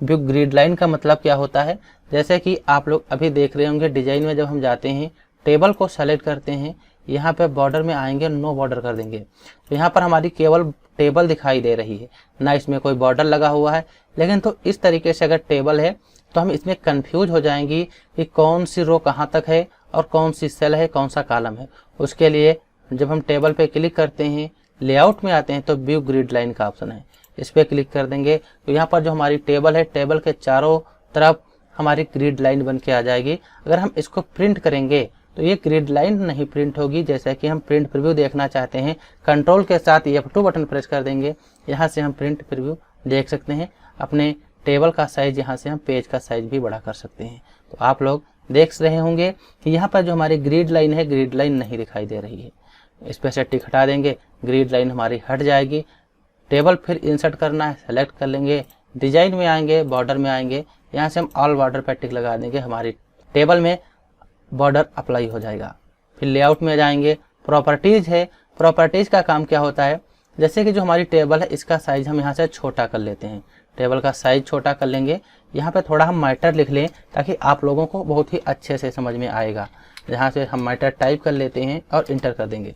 व्यू ग्रिड लाइन का मतलब क्या होता है, जैसे कि आप लोग अभी देख रहे होंगे डिजाइन में जब हम जाते हैं टेबल को सेलेक्ट करते हैं, यहाँ पे बॉर्डर में आएंगे, नो बॉर्डर कर देंगे तो यहाँ पर हमारी केवल टेबल दिखाई दे रही है, ना इसमें कोई बॉर्डर लगा हुआ है। लेकिन तो इस तरीके से अगर टेबल है तो हम इसमें कंफ्यूज हो जाएंगी कि कौन सी रो कहाँ तक है और कौन सी सेल है, कौन सा कॉलम है। उसके लिए जब हम टेबल पे क्लिक करते हैं, लेआउट में आते हैं तो व्यू ग्रिड लाइन का ऑप्शन है, इस पर क्लिक कर देंगे तो यहाँ पर जो हमारी टेबल है, टेबल के चारों तरफ हमारी ग्रिड लाइन बन के आ जाएगी। अगर हम इसको प्रिंट करेंगे तो ये ग्रिड लाइन नहीं प्रिंट होगी। जैसे कि हम प्रिंट प्रीव्यू देखना चाहते हैं, कंट्रोल के साथ F2 बटन प्रेस कर देंगे, यहाँ से हम प्रिंट प्रीव्यू देख सकते हैं। अपने टेबल का साइज यहाँ से हम पेज का साइज भी बड़ा कर सकते हैं। तो आप लोग देख रहे होंगे कि यहाँ पर जो हमारी ग्रिड लाइन है, ग्रिड लाइन नहीं दिखाई दे रही है। इस पर से टिक हटा देंगे, ग्रिड लाइन हमारी हट जाएगी। टेबल फिर इंसर्ट करना है, सेलेक्ट कर लेंगे, डिजाइन में आएंगे, बॉर्डर में आएंगे, यहाँ से हम ऑल बॉर्डर पर टिक लगा देंगे, हमारी टेबल में बॉर्डर अप्लाई हो जाएगा। फिर लेआउट में जाएंगे, प्रॉपर्टीज है, प्रॉपर्टीज का काम क्या होता है, जैसे कि जो हमारी टेबल है इसका साइज हम यहाँ से छोटा कर लेते हैं, टेबल का साइज छोटा कर लेंगे। यहाँ पे थोड़ा हम मैटर लिख लें ताकि आप लोगों को बहुत ही अच्छे से समझ में आएगा। यहाँ से हम मैटर टाइप कर लेते हैं और इंटर कर देंगे,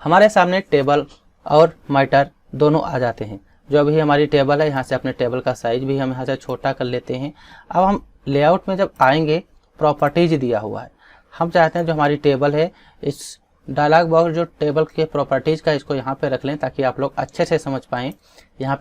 हमारे सामने टेबल और मैटर दोनों आ जाते हैं। जो अभी हमारी टेबल है, यहाँ से अपने टेबल का साइज भी हम यहाँ से छोटा कर लेते हैं। अब हम लेआउट में जब आएंगे, प्रॉपर्टीज दिया हुआ है, हम चाहते हैं जो हमारी टेबल है इस डायलॉग बॉक्स जो टेबल के प्रॉपर्टीज का इसको यहाँ पे रख लें ताकि आप लोग अच्छे से समझ पाएँ। यहाँ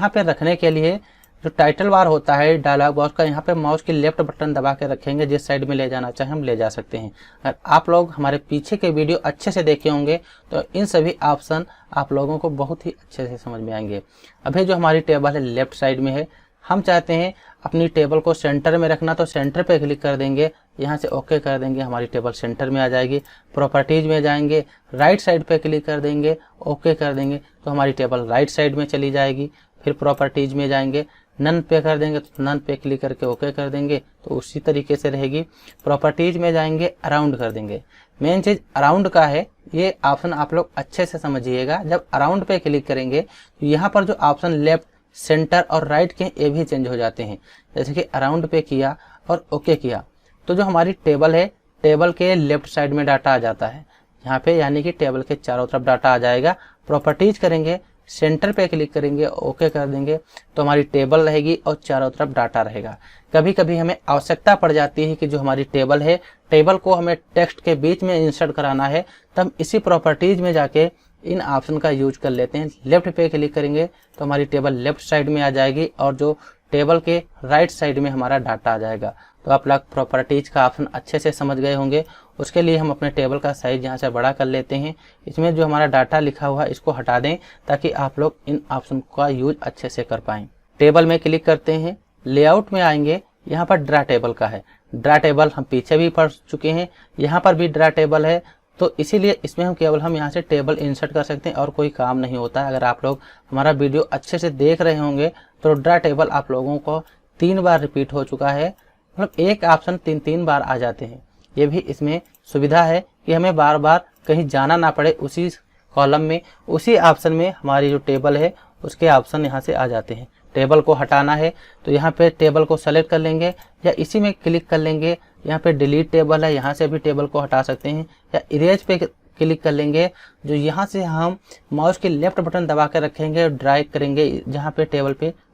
पे रखने के लिए जो टाइटल बार होता है डायलॉग बॉक्स का, यहाँ पे माउस की लेफ्ट बटन दबा के रखेंगे, जिस साइड में ले जाना चाहे हम ले जा सकते हैं। अगर आप लोग हमारे पीछे के वीडियो अच्छे से देखे होंगे तो इन सभी ऑप्शन आप लोगों को बहुत ही अच्छे से समझ में आएंगे। अभी जो हमारी टेबल है लेफ्ट साइड में है, हम चाहते हैं अपनी टेबल को सेंटर में रखना तो सेंटर पे क्लिक कर देंगे, यहाँ से ओके कर देंगे, हमारी टेबल सेंटर में आ जाएगी। प्रॉपर्टीज में जाएंगे, राइट साइड पे क्लिक कर देंगे, ओके कर देंगे तो हमारी टेबल राइट साइड में चली जाएगी। फिर प्रॉपर्टीज में जाएंगे, नन पे कर देंगे तो नन पे क्लिक करके ओके कर देंगे तो उसी तरीके से रहेगी। प्रॉपर्टीज में जाएंगे, अराउंड कर देंगे। मेन चीज अराउंड का है, ये ऑप्शन आप लोग अच्छे से समझिएगा। जब अराउंड पे क्लिक करेंगे तो यहाँ पर जो ऑप्शन लेफ्ट सेंटर और राइट के ये भी चेंज हो जाते हैं। जैसे कि अराउंड पे किया और ओके किया तो जो हमारी टेबल है, टेबल के लेफ्ट साइड में डाटा आ जाता है यहाँ पे, यानी कि टेबल के चारों तरफ डाटा आ जाएगा। प्रॉपर्टीज करेंगे, सेंटर पे क्लिक करेंगे, ओके कर देंगे तो हमारी टेबल रहेगी और चारों तरफ डाटा रहेगा। कभी कभी हमें आवश्यकता पड़ जाती है कि जो हमारी टेबल है, टेबल को हमें टेक्स्ट के बीच में इंसर्ट कराना है, तब इसी प्रॉपर्टीज में जाके इन ऑप्शन का यूज कर लेते हैं। लेफ्ट पे क्लिक करेंगे तो हमारी टेबल लेफ्ट साइड में आ जाएगी और जो टेबल के राइट साइड में हमारा डाटा आ जाएगा। तो आप लोग प्रॉपर्टीज का ऑप्शन अच्छे से समझ गए होंगे। उसके लिए हम अपने टेबल का साइज यहाँ से बड़ा कर लेते हैं। इसमें जो हमारा डाटा लिखा हुआ है इसको हटा दें ताकि आप लोग इन ऑप्शन का यूज अच्छे से कर पाएं। टेबल में क्लिक करते हैं, लेआउट में आएंगे, यहाँ पर ड्रा टेबल का है। ड्रा टेबल हम पीछे भी पढ़ चुके हैं, यहाँ पर भी ड्रा टेबल है, तो इसीलिए इसमें हम यहाँ से टेबल इंसर्ट कर सकते हैं और कोई काम नहीं होता है। अगर आप लोग हमारा वीडियो अच्छे से देख रहे होंगे तो ड्रा टेबल आप लोगों को 3 बार रिपीट हो चुका है, मतलब एक ऑप्शन 3 बार आ जाते हैं। ये भी इसमें सुविधा है कि हमें बार बार कहीं जाना ना पड़े, उसी कॉलम में उसी ऑप्शन में हमारी जो टेबल है उसके ऑप्शन यहाँ से आ जाते हैं। टेबल को हटाना है तो यहाँ पे टेबल को सेलेक्ट कर लेंगे या इसी में क्लिक कर लेंगे। यहाँ पे डिलीट टेबल है, यहाँ से भी टेबल को हटा सकते हैं या इरेज पे क्लिक कर लेंगे। जो यहाँ से हम माउस के लेफ्ट बटन दबा के रखेंगे और ड्रैग करेंगे जहाँ पे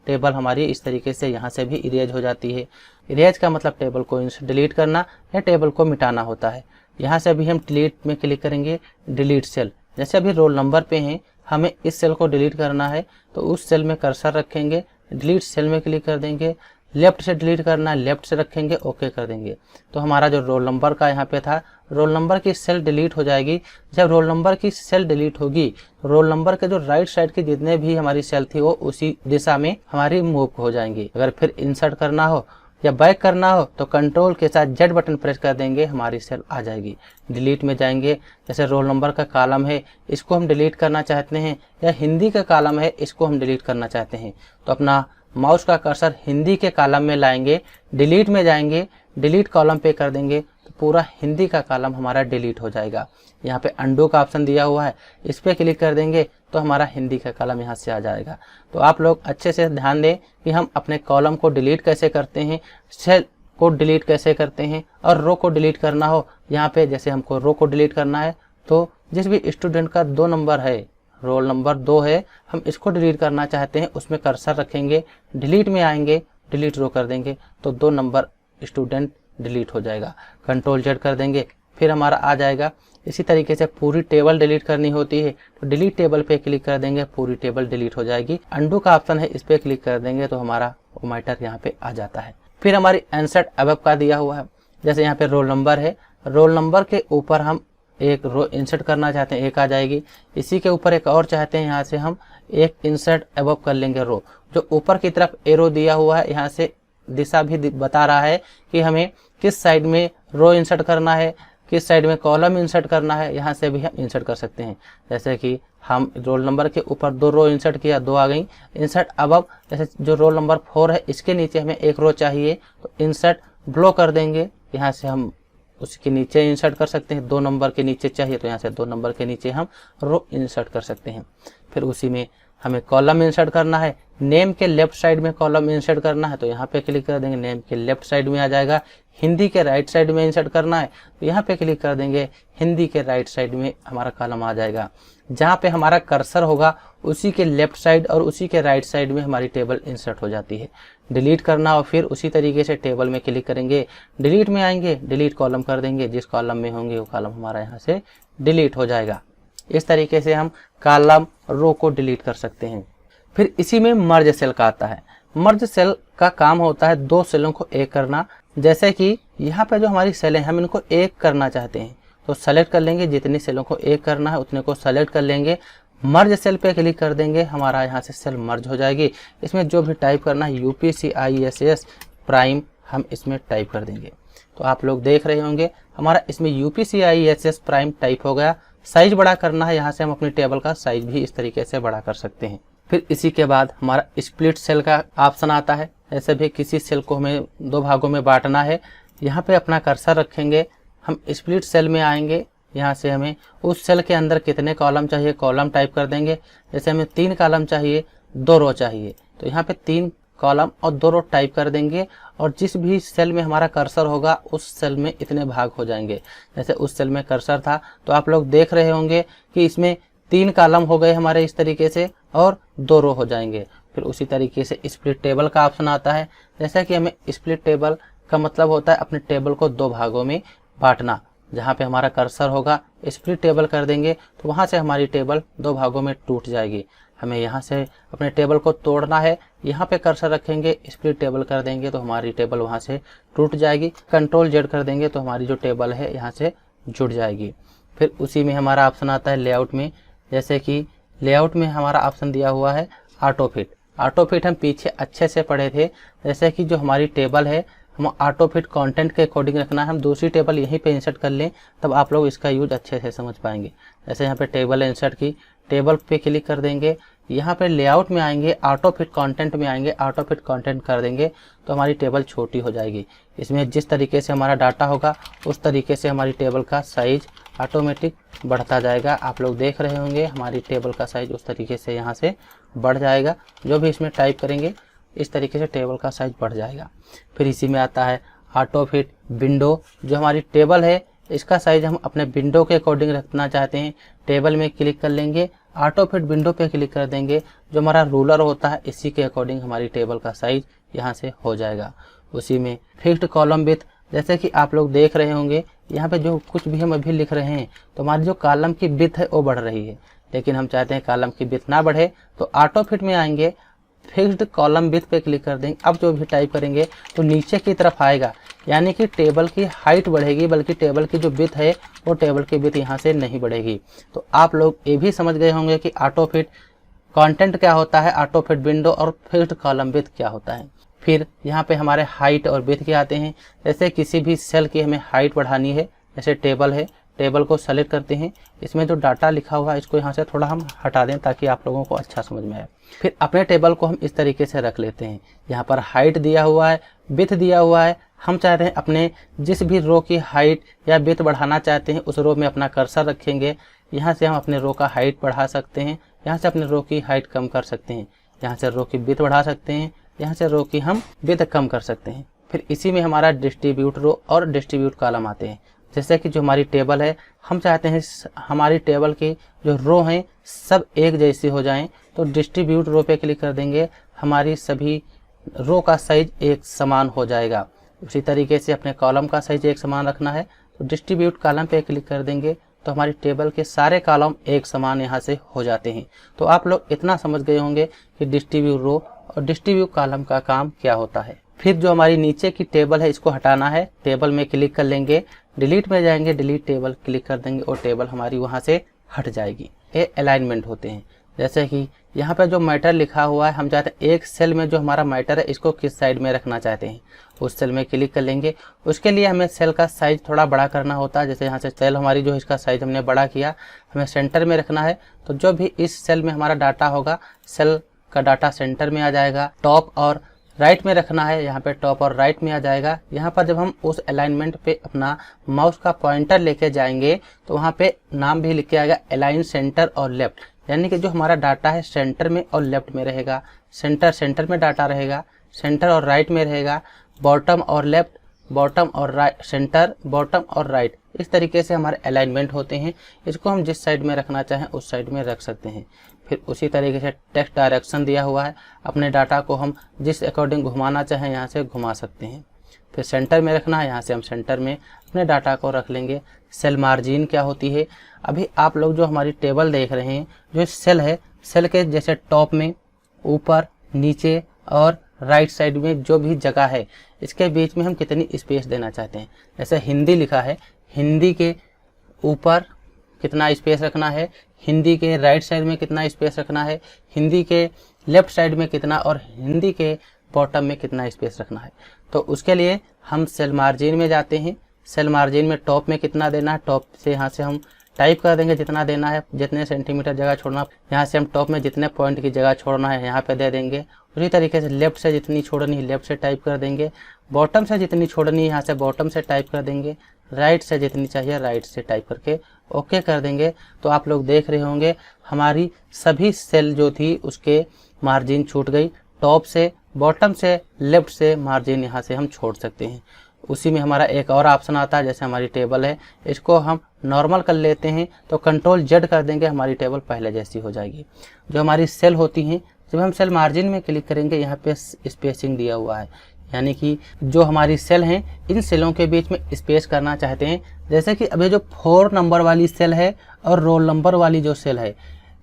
टेबल हमारी इस तरीके से यहाँ से भी इरेज हो जाती है। इरेज का मतलब टेबल को डिलीट करना या टेबल को मिटाना होता है। यहाँ से अभी हम डिलीट में क्लिक करेंगे, डिलीट सेल। जैसे अभी रोल नंबर पे हैं, हमें इस सेल को डिलीट करना है तो उस सेल में कर्सर रखेंगे, डिलीट सेल में क्लिक कर देंगे। लेफ्ट से डिलीट करना है, लेफ्ट से रखेंगे, ओके कर देंगे तो हमारा जो रोल नंबर का यहाँ पे था, रोल नंबर की सेल डिलीट हो जाएगी। जब रोल नंबर की सेल डिलीट होगी, रोल नंबर के जो राइट साइड की जितने भी हमारी सेल थी वो उसी दिशा में हमारी मूव हो जाएंगी। अगर फिर इंसर्ट करना हो या बैक करना हो तो कंट्रोल के साथ जेड बटन प्रेस कर देंगे, हमारी सेल आ जाएगी। डिलीट में जाएंगे, जैसे रोल नंबर का कॉलम है इसको हम डिलीट करना चाहते हैं या हिंदी का कॉलम है इसको हम डिलीट करना चाहते हैं तो अपना माउस का कर्सर हिंदी के कॉलम में लाएंगे, डिलीट में जाएंगे, डिलीट कॉलम पे कर देंगे तो पूरा हिंदी का कॉलम हमारा डिलीट हो जाएगा। यहाँ पे अंडू का ऑप्शन दिया हुआ है, इस पे क्लिक कर देंगे तो हमारा हिंदी का कॉलम यहाँ से आ जाएगा। तो आप लोग अच्छे से ध्यान दें कि हम अपने कॉलम को डिलीट कैसे करते हैं, सेल को डिलीट कैसे करते हैं और रो को डिलीट करना हो। यहाँ पे जैसे हमको रो को डिलीट करना है तो जिस भी स्टूडेंट का 2 नंबर है, रोल नंबर 2 है, हम इसको डिलीट करना चाहते हैं, उसमें कर्सर रखेंगे, डिलीट में आएंगे, डिलीट रो कर देंगे तो 2 नंबर स्टूडेंट डिलीट हो जाएगा। कंट्रोल जेड कर देंगे, फिर हमारा आ जाएगा। इसी तरीके से पूरी टेबल डिलीट करनी होती है तो डिलीट टेबल पे क्लिक कर देंगे, पूरी टेबल डिलीट हो जाएगी। अंडू का ऑप्शन है, इस पे क्लिक कर देंगे तो हमारा ओमाइटर यहाँ पे आ जाता है। फिर हमारी इंसर्ट अबव का दिया हुआ है, जैसे यहाँ पे रोल नंबर है, रोल नंबर के ऊपर हम एक रो इंसर्ट करना चाहते हैं, एक आ जाएगी। इसी के ऊपर एक और चाहते हैं, यहाँ से हम एक इंसर्ट अबव कर लेंगे रो। जो ऊपर की तरफ एरो दिया हुआ है यहाँ से दिशा भी बता रहा है कि हमें किस साइड में रो इंसर्ट करना है, किस साइड में कॉलम इंसर्ट करना है, यहाँ से भी हम इंसर्ट कर सकते हैं। जैसे कि हम रोल नंबर के ऊपर 2 रो इंसर्ट किया, 2 आ गई। इंसर्ट अबव, जैसे जो रोल नंबर 4 है इसके नीचे हमें 1 रो चाहिए तो इंसर्ट ब्लो कर देंगे, यहाँ से हम उसके नीचे इंसर्ट कर सकते हैं। 2 नंबर के नीचे चाहिए तो यहाँ से 2 नंबर के नीचे हम रो इंसर्ट कर सकते हैं। फिर उसी में हमें कॉलम इंसर्ट करना है, नेम के लेफ्ट साइड में कॉलम इंसर्ट करना है तो यहाँ पे क्लिक कर देंगे, नेम के लेफ्ट साइड में आ जाएगा। हिंदी के राइट साइड में इंसर्ट करना है तो यहाँ पे क्लिक कर देंगे, हिंदी के राइट साइड में हमारा कॉलम आ जाएगा। जहाँ पे हमारा कर्सर होगा उसी के लेफ्ट साइड और उसी के राइट साइड में हमारी टेबल इंसर्ट हो जाती है। डिलीट करना हो फिर उसी तरीके से टेबल में क्लिक करेंगे, डिलीट में आएंगे, डिलीट कॉलम कर देंगे, जिस कॉलम में होंगे वो कॉलम हमारा यहाँ से डिलीट हो जाएगा। इस तरीके से हम कॉलम रो को डिलीट कर सकते हैं। फिर इसी में मर्ज सेल का आता है। मर्ज सेल का काम होता है 2 सेलों को एक करना। जैसे कि यहाँ पे जो हमारी सेल है हम इनको एक करना चाहते हैं तो सेलेक्ट कर लेंगे, जितनी सेलों को एक करना है उतने को सेलेक्ट कर लेंगे, मर्ज सेल पे क्लिक कर देंगे, हमारा यहाँ से सेल मर्ज हो जाएगी। इसमें जो भी टाइप करना है UPCISS प्राइम हम इसमें टाइप कर देंगे। तो आप लोग देख रहे होंगे हमारा इसमें UPCISS प्राइम टाइप हो गया। साइज बड़ा करना है, यहाँ से हम अपनी टेबल का साइज भी इस तरीके से बड़ा कर सकते हैं। फिर इसी के बाद हमारा स्प्लिट सेल का ऑप्शन आता है। ऐसे भी किसी सेल को हमें 2 भागों में बांटना है, यहाँ पे अपना कर्सर रखेंगे, हम स्प्लिट सेल में आएंगे, यहाँ से हमें उस सेल के अंदर कितने कॉलम चाहिए कॉलम टाइप कर देंगे। जैसे हमें 3 कॉलम चाहिए 2 रो चाहिए, तो यहाँ पे 3 कॉलम और 2 रो टाइप कर देंगे और जिस भी सेल में हमारा कर्सर होगा उस सेल में इतने भाग हो जाएंगे। जैसे उस सेल में कर्सर था तो आप लोग देख रहे होंगे कि इसमें 3 कॉलम हो गए हमारे इस तरीके से और 2 रो हो जाएंगे। फिर उसी तरीके से स्प्लिट टेबल का ऑप्शन आता है। जैसा कि हमें स्प्लिट टेबल का मतलब होता है अपने टेबल को 2 भागों में बांटना। जहाँ पे हमारा कर्सर होगा स्प्लिट टेबल कर देंगे तो वहाँ से हमारी टेबल 2 भागों में टूट जाएगी। हमें यहाँ से अपने टेबल को तोड़ना है, यहाँ पे कर्सर रखेंगे, स्प्लिट टेबल कर देंगे तो हमारी टेबल वहाँ से टूट जाएगी। कंट्रोल जेड कर देंगे तो हमारी जो टेबल है यहाँ से जुड़ जाएगी। फिर उसी में हमारा ऑप्शन आता है लेआउट में। जैसे कि लेआउट में हमारा ऑप्शन दिया हुआ है ऑटो फिट। ऑटो फिट हम पीछे अच्छे से पढ़े थे। जैसे कि जो हमारी टेबल है हम ऑटो फिट कंटेंट के अकॉर्डिंग रखना है, हम दूसरी टेबल यहीं पे इंसर्ट कर लें तब आप लोग इसका यूज अच्छे से समझ पाएंगे। जैसे यहाँ पे टेबल इंसर्ट की, टेबल पे क्लिक कर देंगे, यहाँ पे लेआउट में आएंगे, ऑटो फिट कंटेंट में आएंगे, ऑटो फिट कंटेंट कर देंगे तो हमारी टेबल छोटी हो जाएगी। इसमें जिस तरीके से हमारा डाटा होगा उस तरीके से हमारी टेबल का साइज ऑटोमेटिक बढ़ता जाएगा। आप लोग देख रहे होंगे हमारी टेबल का साइज उस तरीके से यहाँ से बढ़ जाएगा। जो भी इसमें टाइप करेंगे इस तरीके से टेबल का साइज बढ़ जाएगा। फिर इसी में आता है ऑटो फिट विंडो। जो हमारी टेबल है इसका साइज हम अपने विंडो के अकॉर्डिंग रखना चाहते हैं, टेबल में क्लिक कर लेंगे, ऑटो फिट विंडो पे क्लिक कर देंगे। जो हमारा रूलर होता है इसी के अकॉर्डिंग हमारी टेबल का साइज यहाँ से हो जाएगा। उसी में फिक्स्ड कॉलम विड्थ, जैसे कि आप लोग देख रहे होंगे यहाँ पे जो कुछ भी हम अभी लिख रहे हैं तो हमारी जो कॉलम की विड्थ है वो बढ़ रही है, लेकिन हम चाहते हैं कॉलम की विड्थ ना बढ़े तो ऑटो फिट में आएंगे, फिक्स्ड कॉलम विड्थ पे क्लिक कर देंगे। अब जो भी टाइप करेंगे तो नीचे की तरफ आएगा, यानी कि टेबल की हाइट बढ़ेगी, बल्कि टेबल की जो विड्थ है वो टेबल की विड्थ यहाँ से नहीं बढ़ेगी। तो आप लोग ये भी समझ गए होंगे कि ऑटो फिट कंटेंट क्या होता है, ऑटो फिट विंडो और फिक्स्ड कॉलम विड्थ क्या होता है। फिर यहाँ पे हमारे हाइट और विड्थ के आते हैं। जैसे किसी भी सेल की हमें हाइट बढ़ानी है, जैसे टेबल है, टेबल को सेलेक्ट करते हैं, इसमें जो डाटा लिखा हुआ है इसको यहाँ से थोड़ा हम हटा दें ताकि आप लोगों को अच्छा समझ में आए। फिर अपने टेबल को हम इस तरीके से रख लेते हैं। यहाँ पर हाइट दिया हुआ है, विड्थ दिया हुआ है, हम चाहते हैं अपने जिस भी रो की हाइट या विड्थ बढ़ाना चाहते हैं उस रो में अपना कर्सर रखेंगे। यहाँ से हम अपने रो का हाइट बढ़ा सकते हैं, यहाँ से अपने रो की हाइट कम कर सकते हैं, यहाँ से रो की विड्थ बढ़ा सकते हैं, यहाँ से रो की हम विड्थ कम कर सकते हैं। फिर इसी में हमारा डिस्ट्रीब्यूट रो और डिस्ट्रीब्यूट कॉलम आते हैं। जैसे कि जो हमारी टेबल है हम चाहते हैं हमारी टेबल की जो रो हैं सब एक जैसी हो जाएं, तो डिस्ट्रीब्यूट रो पे क्लिक कर देंगे, हमारी सभी रो का साइज एक समान हो जाएगा। उसी तरीके से अपने कॉलम का साइज एक समान रखना है तो डिस्ट्रीब्यूट कॉलम पे क्लिक कर देंगे तो हमारी टेबल के सारे कॉलम एक समान यहाँ से हो जाते हैं। तो आप लोग इतना समझ गए होंगे कि डिस्ट्रीब्यूट रो और डिस्ट्रीब्यूट कॉलम का काम क्या होता है। फिर जो हमारी नीचे की टेबल है इसको हटाना है, टेबल में क्लिक कर लेंगे, डिलीट में जाएंगे, डिलीट टेबल क्लिक कर देंगे और टेबल हमारी वहाँ से हट जाएगी। ये अलाइनमेंट होते हैं। जैसे कि यहाँ पे जो मैटर लिखा हुआ है हम चाहते हैं एक सेल में जो हमारा मैटर है इसको किस साइड में रखना चाहते हैं, उस सेल में क्लिक कर लेंगे। उसके लिए हमें सेल का साइज थोड़ा बड़ा करना होता है। जैसे यहाँ से सेल हमारी जो इसका साइज हमने बड़ा किया, हमें सेंटर में रखना है तो जो भी इस सेल में हमारा डाटा होगा सेल का डाटा सेंटर में आ जाएगा। टॉप और राइट में रखना है, यहाँ पे टॉप और राइट में आ जाएगा। यहाँ पर जब हम उस अलाइनमेंट पे अपना माउस का पॉइंटर लेके जाएंगे तो वहाँ पे नाम भी लिख के आएगा अलाइन सेंटर और लेफ्ट, यानी कि जो हमारा डाटा है सेंटर में और लेफ्ट में रहेगा। सेंटर में डाटा रहेगा, सेंटर और राइट में रहेगा, बॉटम और लेफ्ट, बॉटम और राइट, सेंटर, बॉटम और राइट। इस तरीके से हमारे अलाइनमेंट होते हैं। इसको हम जिस साइड में रखना चाहें उस साइड में रख सकते हैं। फिर उसी तरीके से टेक्स्ट डायरेक्शन दिया हुआ है, अपने डाटा को हम जिस अकॉर्डिंग घुमाना चाहें यहाँ से घुमा सकते हैं। फिर सेंटर में रखना है, यहाँ से हम सेंटर में अपने डाटा को रख लेंगे। सेल मार्जिन क्या होती है, अभी आप लोग जो हमारी टेबल देख रहे हैं, जो सेल है सेल के जैसे टॉप में, ऊपर, नीचे और राइट साइड में जो भी जगह है इसके बीच में हम कितनी स्पेस देना चाहते हैं। जैसे हिंदी लिखा है, हिंदी के ऊपर कितना स्पेस रखना है, हिंदी के राइट साइड में कितना स्पेस रखना है, हिंदी के लेफ्ट साइड में कितना और हिंदी के बॉटम में कितना स्पेस रखना है। तो उसके लिए हम सेल मार्जिन में जाते हैं। सेल मार्जिन में टॉप में कितना देना है, टॉप से यहाँ से हम टाइप कर देंगे जितना देना है, जितने सेंटीमीटर जगह छोड़ना, यहाँ से हम टॉप में जितने पॉइंट की जगह छोड़ना है यहाँ पे दे देंगे। उसी तरीके से लेफ्ट से जितनी छोड़नी है लेफ्ट से टाइप कर देंगे, बॉटम से जितनी छोड़नी है यहाँ से बॉटम से टाइप कर देंगे, राइट से जितनी चाहिए राइट से टाइप करके ओके कर देंगे। तो आप लोग देख रहे होंगे हमारी सभी सेल जो थी उसके मार्जिन छूट गई, टॉप से, बॉटम से, लेफ्ट से मार्जिन यहाँ से हम छोड़ सकते हैं। उसी में हमारा एक और ऑप्शन आता है, जैसे हमारी टेबल है इसको हम नॉर्मल कर लेते हैं तो कंट्रोल जेड कर देंगे, हमारी टेबल पहले जैसी हो जाएगी। जो हमारी सेल होती हैं, जब हम सेल मार्जिन में क्लिक करेंगे यहाँ पे स्पेसिंग दिया हुआ है, यानी कि जो हमारी सेल हैं इन सेलों के बीच में स्पेस करना चाहते हैं। जैसे कि अभी जो 4 नंबर वाली सेल है और रोल नंबर वाली जो सेल है,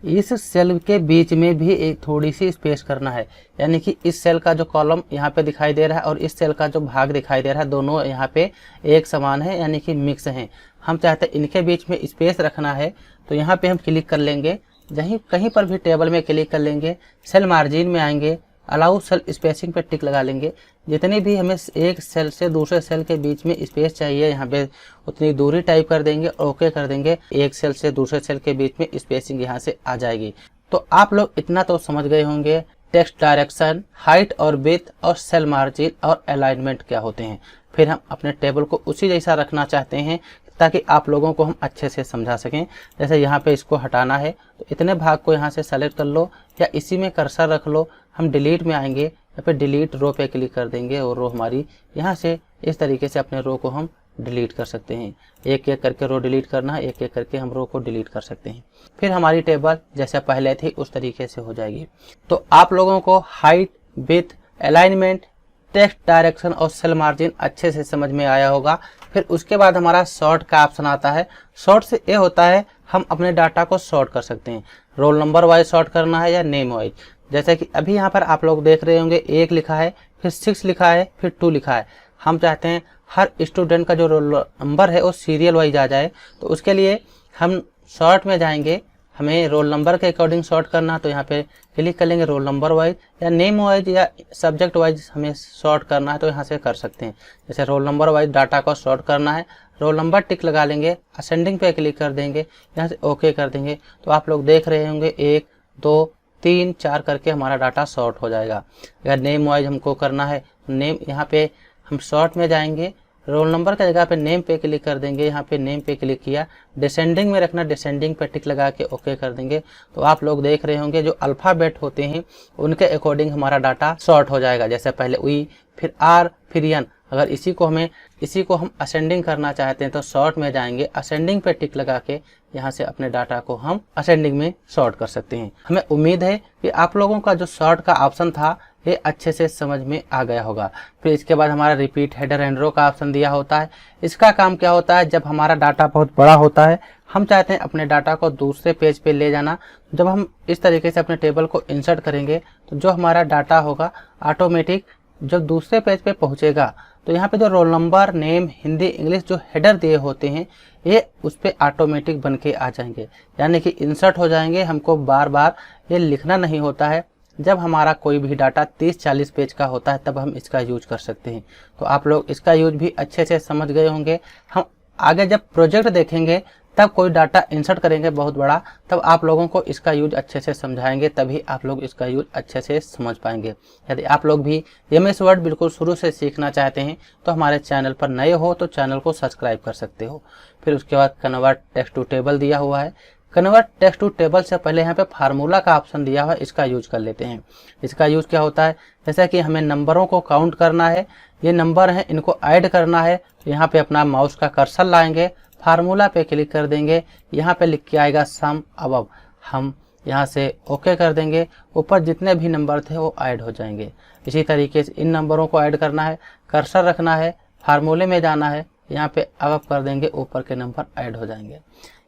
इस सेल के बीच में भी एक थोड़ी सी स्पेस करना है, यानी कि इस सेल का जो कॉलम यहाँ पे दिखाई दे रहा है और इस सेल का जो भाग दिखाई दे रहा है, दोनों यहाँ पे एक समान है, यानी कि मिक्स हैं। हम चाहते हैं इनके बीच में स्पेस रखना है, तो यहाँ पे हम क्लिक कर लेंगे, कहीं पर भी टेबल में क्लिक कर लेंगे, सेल मार्जिन में आएंगे, अलाउ सेल स्पेसिंग पे टिक लगा लेंगे। जितनी भी हमें एक सेल से दूसरे सेल के बीच में स्पेस चाहिए यहाँ पे उतनी दूरी टाइप कर देंगे, ओके कर देंगे, एक सेल से दूसरे सेल के बीच में स्पेसिंग यहाँ से आ जाएगी। तो आप लोग इतना तो समझ गए होंगे टेक्स्ट डायरेक्शन, हाइट और विड्थ और सेल मार्जिन और अलाइनमेंट क्या होते हैं। फिर हम अपने टेबल को उसी जैसा रखना चाहते हैं ताकि आप लोगों को हम अच्छे से समझा सकें। जैसे यहाँ पे इसको हटाना है तो इतने भाग को यहाँ से सेलेक्ट कर लो या इसी में कर्सर रख लो। हम डिलीट में आएंगे, यहाँ पे डिलीट रो पे क्लिक कर देंगे और रो हमारी यहाँ से इस तरीके से अपने रो को हम डिलीट कर सकते हैं। एक एक करके रो डिलीट करना है, एक एक करके हम रो को डिलीट कर सकते हैं। फिर हमारी टेबल जैसे पहले थी उस तरीके से हो जाएगी। तो आप लोगों को height, width, alignment, text direction और सेल मार्जिन अच्छे से समझ में आया होगा। फिर उसके बाद हमारा सॉर्ट का ऑप्शन आता है। सॉर्ट से ये होता है हम अपने डाटा को सॉर्ट कर सकते हैं, रोल नंबर वाइज सॉर्ट करना है या नेम वाइज। जैसे कि अभी यहाँ पर आप लोग देख रहे होंगे 1 लिखा है, फिर 6 लिखा है, फिर 2 लिखा है। हम चाहते हैं हर स्टूडेंट का जो रोल नंबर है वो सीरियल वाइज आ जाए, तो उसके लिए हम सॉर्ट में जाएंगे। हमें रोल नंबर के अकॉर्डिंग सॉर्ट करना, तो यहाँ पे क्लिक कर लेंगे रोल नंबर वाइज या नेम वाइज या सब्जेक्ट वाइज हमें सॉर्ट करना है तो यहाँ से कर सकते हैं। जैसे रोल नंबर वाइज डाटा को सॉर्ट करना है, रोल नंबर टिक लगा लेंगे, असेंडिंग पे क्लिक कर देंगे, यहाँ से ओके कर देंगे। तो आप लोग देख रहे होंगे 1 2 3 4 करके हमारा डाटा सॉर्ट हो जाएगा। अगर नेम वाइज हमको करना है, नेम यहाँ पे हम सॉर्ट में जाएंगे, रोल नंबर की जगह पे नेम पे क्लिक कर देंगे, यहाँ पे नेम पे क्लिक किया, डिसेंडिंग में रखना, डिसेंडिंग पे टिक लगा के ओके कर देंगे। तो आप लोग देख रहे होंगे जो अल्फ़ाबेट होते हैं उनके अकॉर्डिंग हमारा डाटा सॉर्ट हो जाएगा। जैसे पहले वी, फिर आर, फिर एन। अगर इसी को हम असेंडिंग करना चाहते हैं तो सॉर्ट में जाएंगे, असेंडिंग पे टिक लगा के यहाँ से अपने डाटा को हम असेंडिंग में सॉर्ट कर सकते हैं। हमें उम्मीद है कि आप लोगों का जो सॉर्ट का ऑप्शन था ये अच्छे से समझ में आ गया होगा। फिर इसके बाद हमारा रिपीट हेडर एंड रो का ऑप्शन दिया होता है। इसका काम क्या होता है, जब हमारा डाटा बहुत बड़ा होता है, हम चाहते हैं अपने डाटा को दूसरे पेज पे ले जाना। जब हम इस तरीके से अपने टेबल को इंसर्ट करेंगे तो जो हमारा डाटा होगा ऑटोमेटिक जब दूसरे पेज पे पहुंचेगा तो यहाँ पे जो roll number, name, Hindi, English जो हेडर दिए होते हैं ये उस पर ऑटोमेटिक बन के आ जाएंगे, यानी कि इंसर्ट हो जाएंगे। हमको बार बार ये लिखना नहीं होता है। जब हमारा कोई भी डाटा 30-40 पेज का होता है तब हम इसका यूज कर सकते हैं। तो आप लोग इसका यूज भी अच्छे से समझ गए होंगे। हम आगे जब प्रोजेक्ट देखेंगे तब कोई डाटा इंसर्ट करेंगे बहुत बड़ा, तब आप लोगों को इसका यूज अच्छे से समझाएंगे, तभी आप लोग इसका यूज अच्छे से समझ पाएंगे। यदि आप लोग भी एमएस वर्ड बिल्कुल शुरू से सीखना चाहते हैं तो हमारे चैनल पर नए हो तो चैनल को सब्सक्राइब कर सकते हो। फिर उसके बाद कन्वर्ट टेक्स्ट टू टेबल दिया हुआ है। कन्वर्ट टेक्स्ट टू टेबल से पहले यहाँ पे फार्मूला का ऑप्शन दिया हुआ है, इसका यूज कर लेते हैं। इसका यूज क्या होता है, जैसा कि हमें नंबरों को काउंट करना है, ये नंबर हैं इनको ऐड करना है, तो यहाँ पे अपना माउस का कर्सर लाएंगे, फार्मूला पे क्लिक कर देंगे, यहाँ पे लिख के आएगा सम अबव, हम यहाँ से ओके कर देंगे। ऊपर जितने भी नंबर थे वो ऐड हो जाएंगे। इसी तरीके से इन नंबरों को ऐड करना है, कर्सर रखना है, फार्मूले में जाना है, यहाँ पे अबव कर देंगे, ऊपर के नंबर ऐड हो जाएंगे।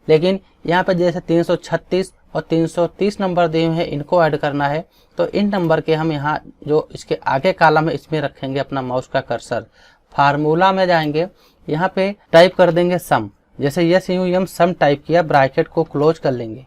लेकिन यहाँ पे जैसे 336 और 330 नंबर दिए हुए हैं, इनको ऐड करना है, तो इन नंबर के हम यहाँ जो इसके आगे कॉलम है इसमें रखेंगे अपना माउस का कर्सर। फार्मूला में जाएंगे, यहाँ पे टाइप कर देंगे सम। जैसे SUM सम टाइप किया, ब्रैकेट को क्लोज कर लेंगे,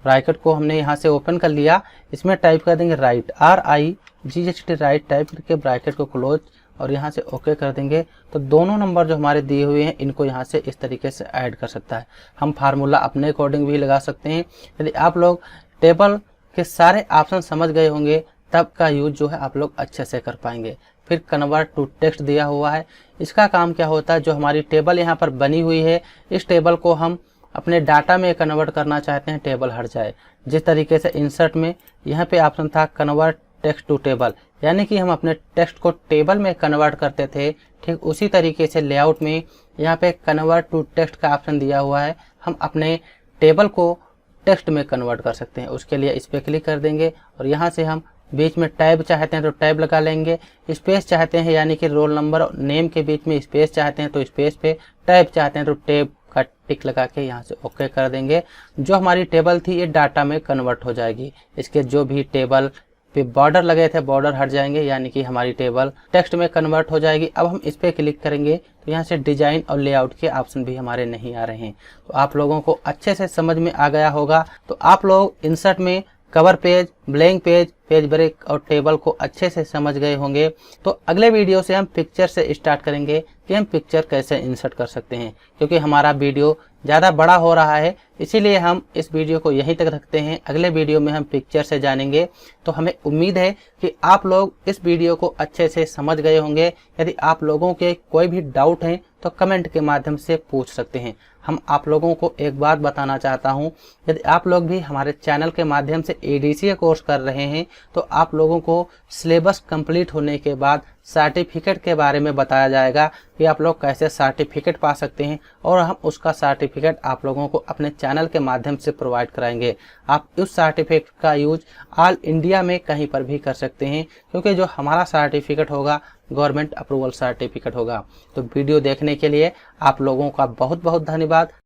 ब्रैकेट को हमने यहाँ से ओपन कर लिया, इसमें टाइप कर देंगे राइट, RIGHT राइट टाइप करके ब्रैकेट को क्लोज और यहाँ से ओके कर देंगे। तो दोनों नंबर जो हमारे दिए हुए हैं इनको यहाँ से इस तरीके से ऐड कर सकता है। हम फार्मूला अपने अकॉर्डिंग भी लगा सकते हैं। यदि आप लोग टेबल के सारे ऑप्शन समझ गए होंगे तब का यूज जो है आप लोग अच्छे से कर पाएंगे। फिर कन्वर्ट टू टेक्स्ट दिया हुआ है, इसका काम क्या होता है, जो हमारी टेबल यहाँ पर बनी हुई है इस टेबल को हम अपने डाटा में कन्वर्ट करना चाहते हैं टेबल हट जाए। जिस तरीके से इंसर्ट में यहाँ पे ऑप्शन था कन्वर्ट टेक्स्ट टू टेबल, यानी कि हम अपने टेक्स्ट को टेबल में कन्वर्ट करते थे, ठीक उसी तरीके से लेआउट में यहाँ पे कन्वर्ट टू टेक्स्ट का ऑप्शन दिया हुआ है। हम अपने टेबल को टेक्स्ट में कन्वर्ट कर सकते हैं। उसके लिए इस पर क्लिक कर देंगे और यहाँ से हम बीच में टैब चाहते हैं तो टैब लगा लेंगे, स्पेस चाहते हैं यानी कि रोल नंबर और नेम के बीच में स्पेस चाहते हैं तो स्पेस पे, टैब चाहते हैं तो टैब का टिक लगा के यहाँ से ओके कर देंगे। जो हमारी टेबल थी ये डाटा में कन्वर्ट हो जाएगी। इसके जो भी टेबल पे बॉर्डर लगे थे बॉर्डर हट जाएंगे, यानी कि हमारी टेबल टेक्स्ट में कन्वर्ट हो जाएगी। अब हम इस पर क्लिक करेंगे तो यहाँ से डिजाइन और लेआउट के ऑप्शन भी हमारे नहीं आ रहे हैं। तो आप लोगों को अच्छे से समझ में आ गया होगा। तो आप लोग इंसर्ट में cover page, blank page, page break और टेबल को अच्छे से समझ गए होंगे। तो अगले वीडियो से हम पिक्चर से स्टार्ट करेंगे कि हम पिक्चर कैसे इंसर्ट कर सकते हैं, क्योंकि हमारा वीडियो ज़्यादा बड़ा हो रहा है, इसीलिए हम इस वीडियो को यहीं तक रखते हैं। अगले वीडियो में हम पिक्चर से जानेंगे। तो हमें उम्मीद है कि आप लोग इस वीडियो को अच्छे से समझ गए होंगे। यदि आप लोगों के कोई भी डाउट हैं तो कमेंट के माध्यम से पूछ सकते हैं। हम आप लोगों को एक बात बताना चाहता हूं, यदि आप लोग भी हमारे चैनल के माध्यम से एडीसीए कोर्स कर रहे हैं तो आप लोगों को सिलेबस कंप्लीट होने के बाद सर्टिफिकेट के बारे में बताया जाएगा कि आप लोग कैसे सर्टिफिकेट पा सकते हैं, और हम उसका सर्टिफिकेट आप लोगों को अपने चैनल के माध्यम से प्रोवाइड कराएंगे। आप उस सर्टिफिकेट का यूज ऑल इंडिया में कहीं पर भी कर सकते हैं, क्योंकि जो हमारा सर्टिफिकेट होगा गवर्नमेंट अप्रूवल सर्टिफिकेट होगा। तो वीडियो देखने के लिए आप लोगों का बहुत बहुत धन्यवाद।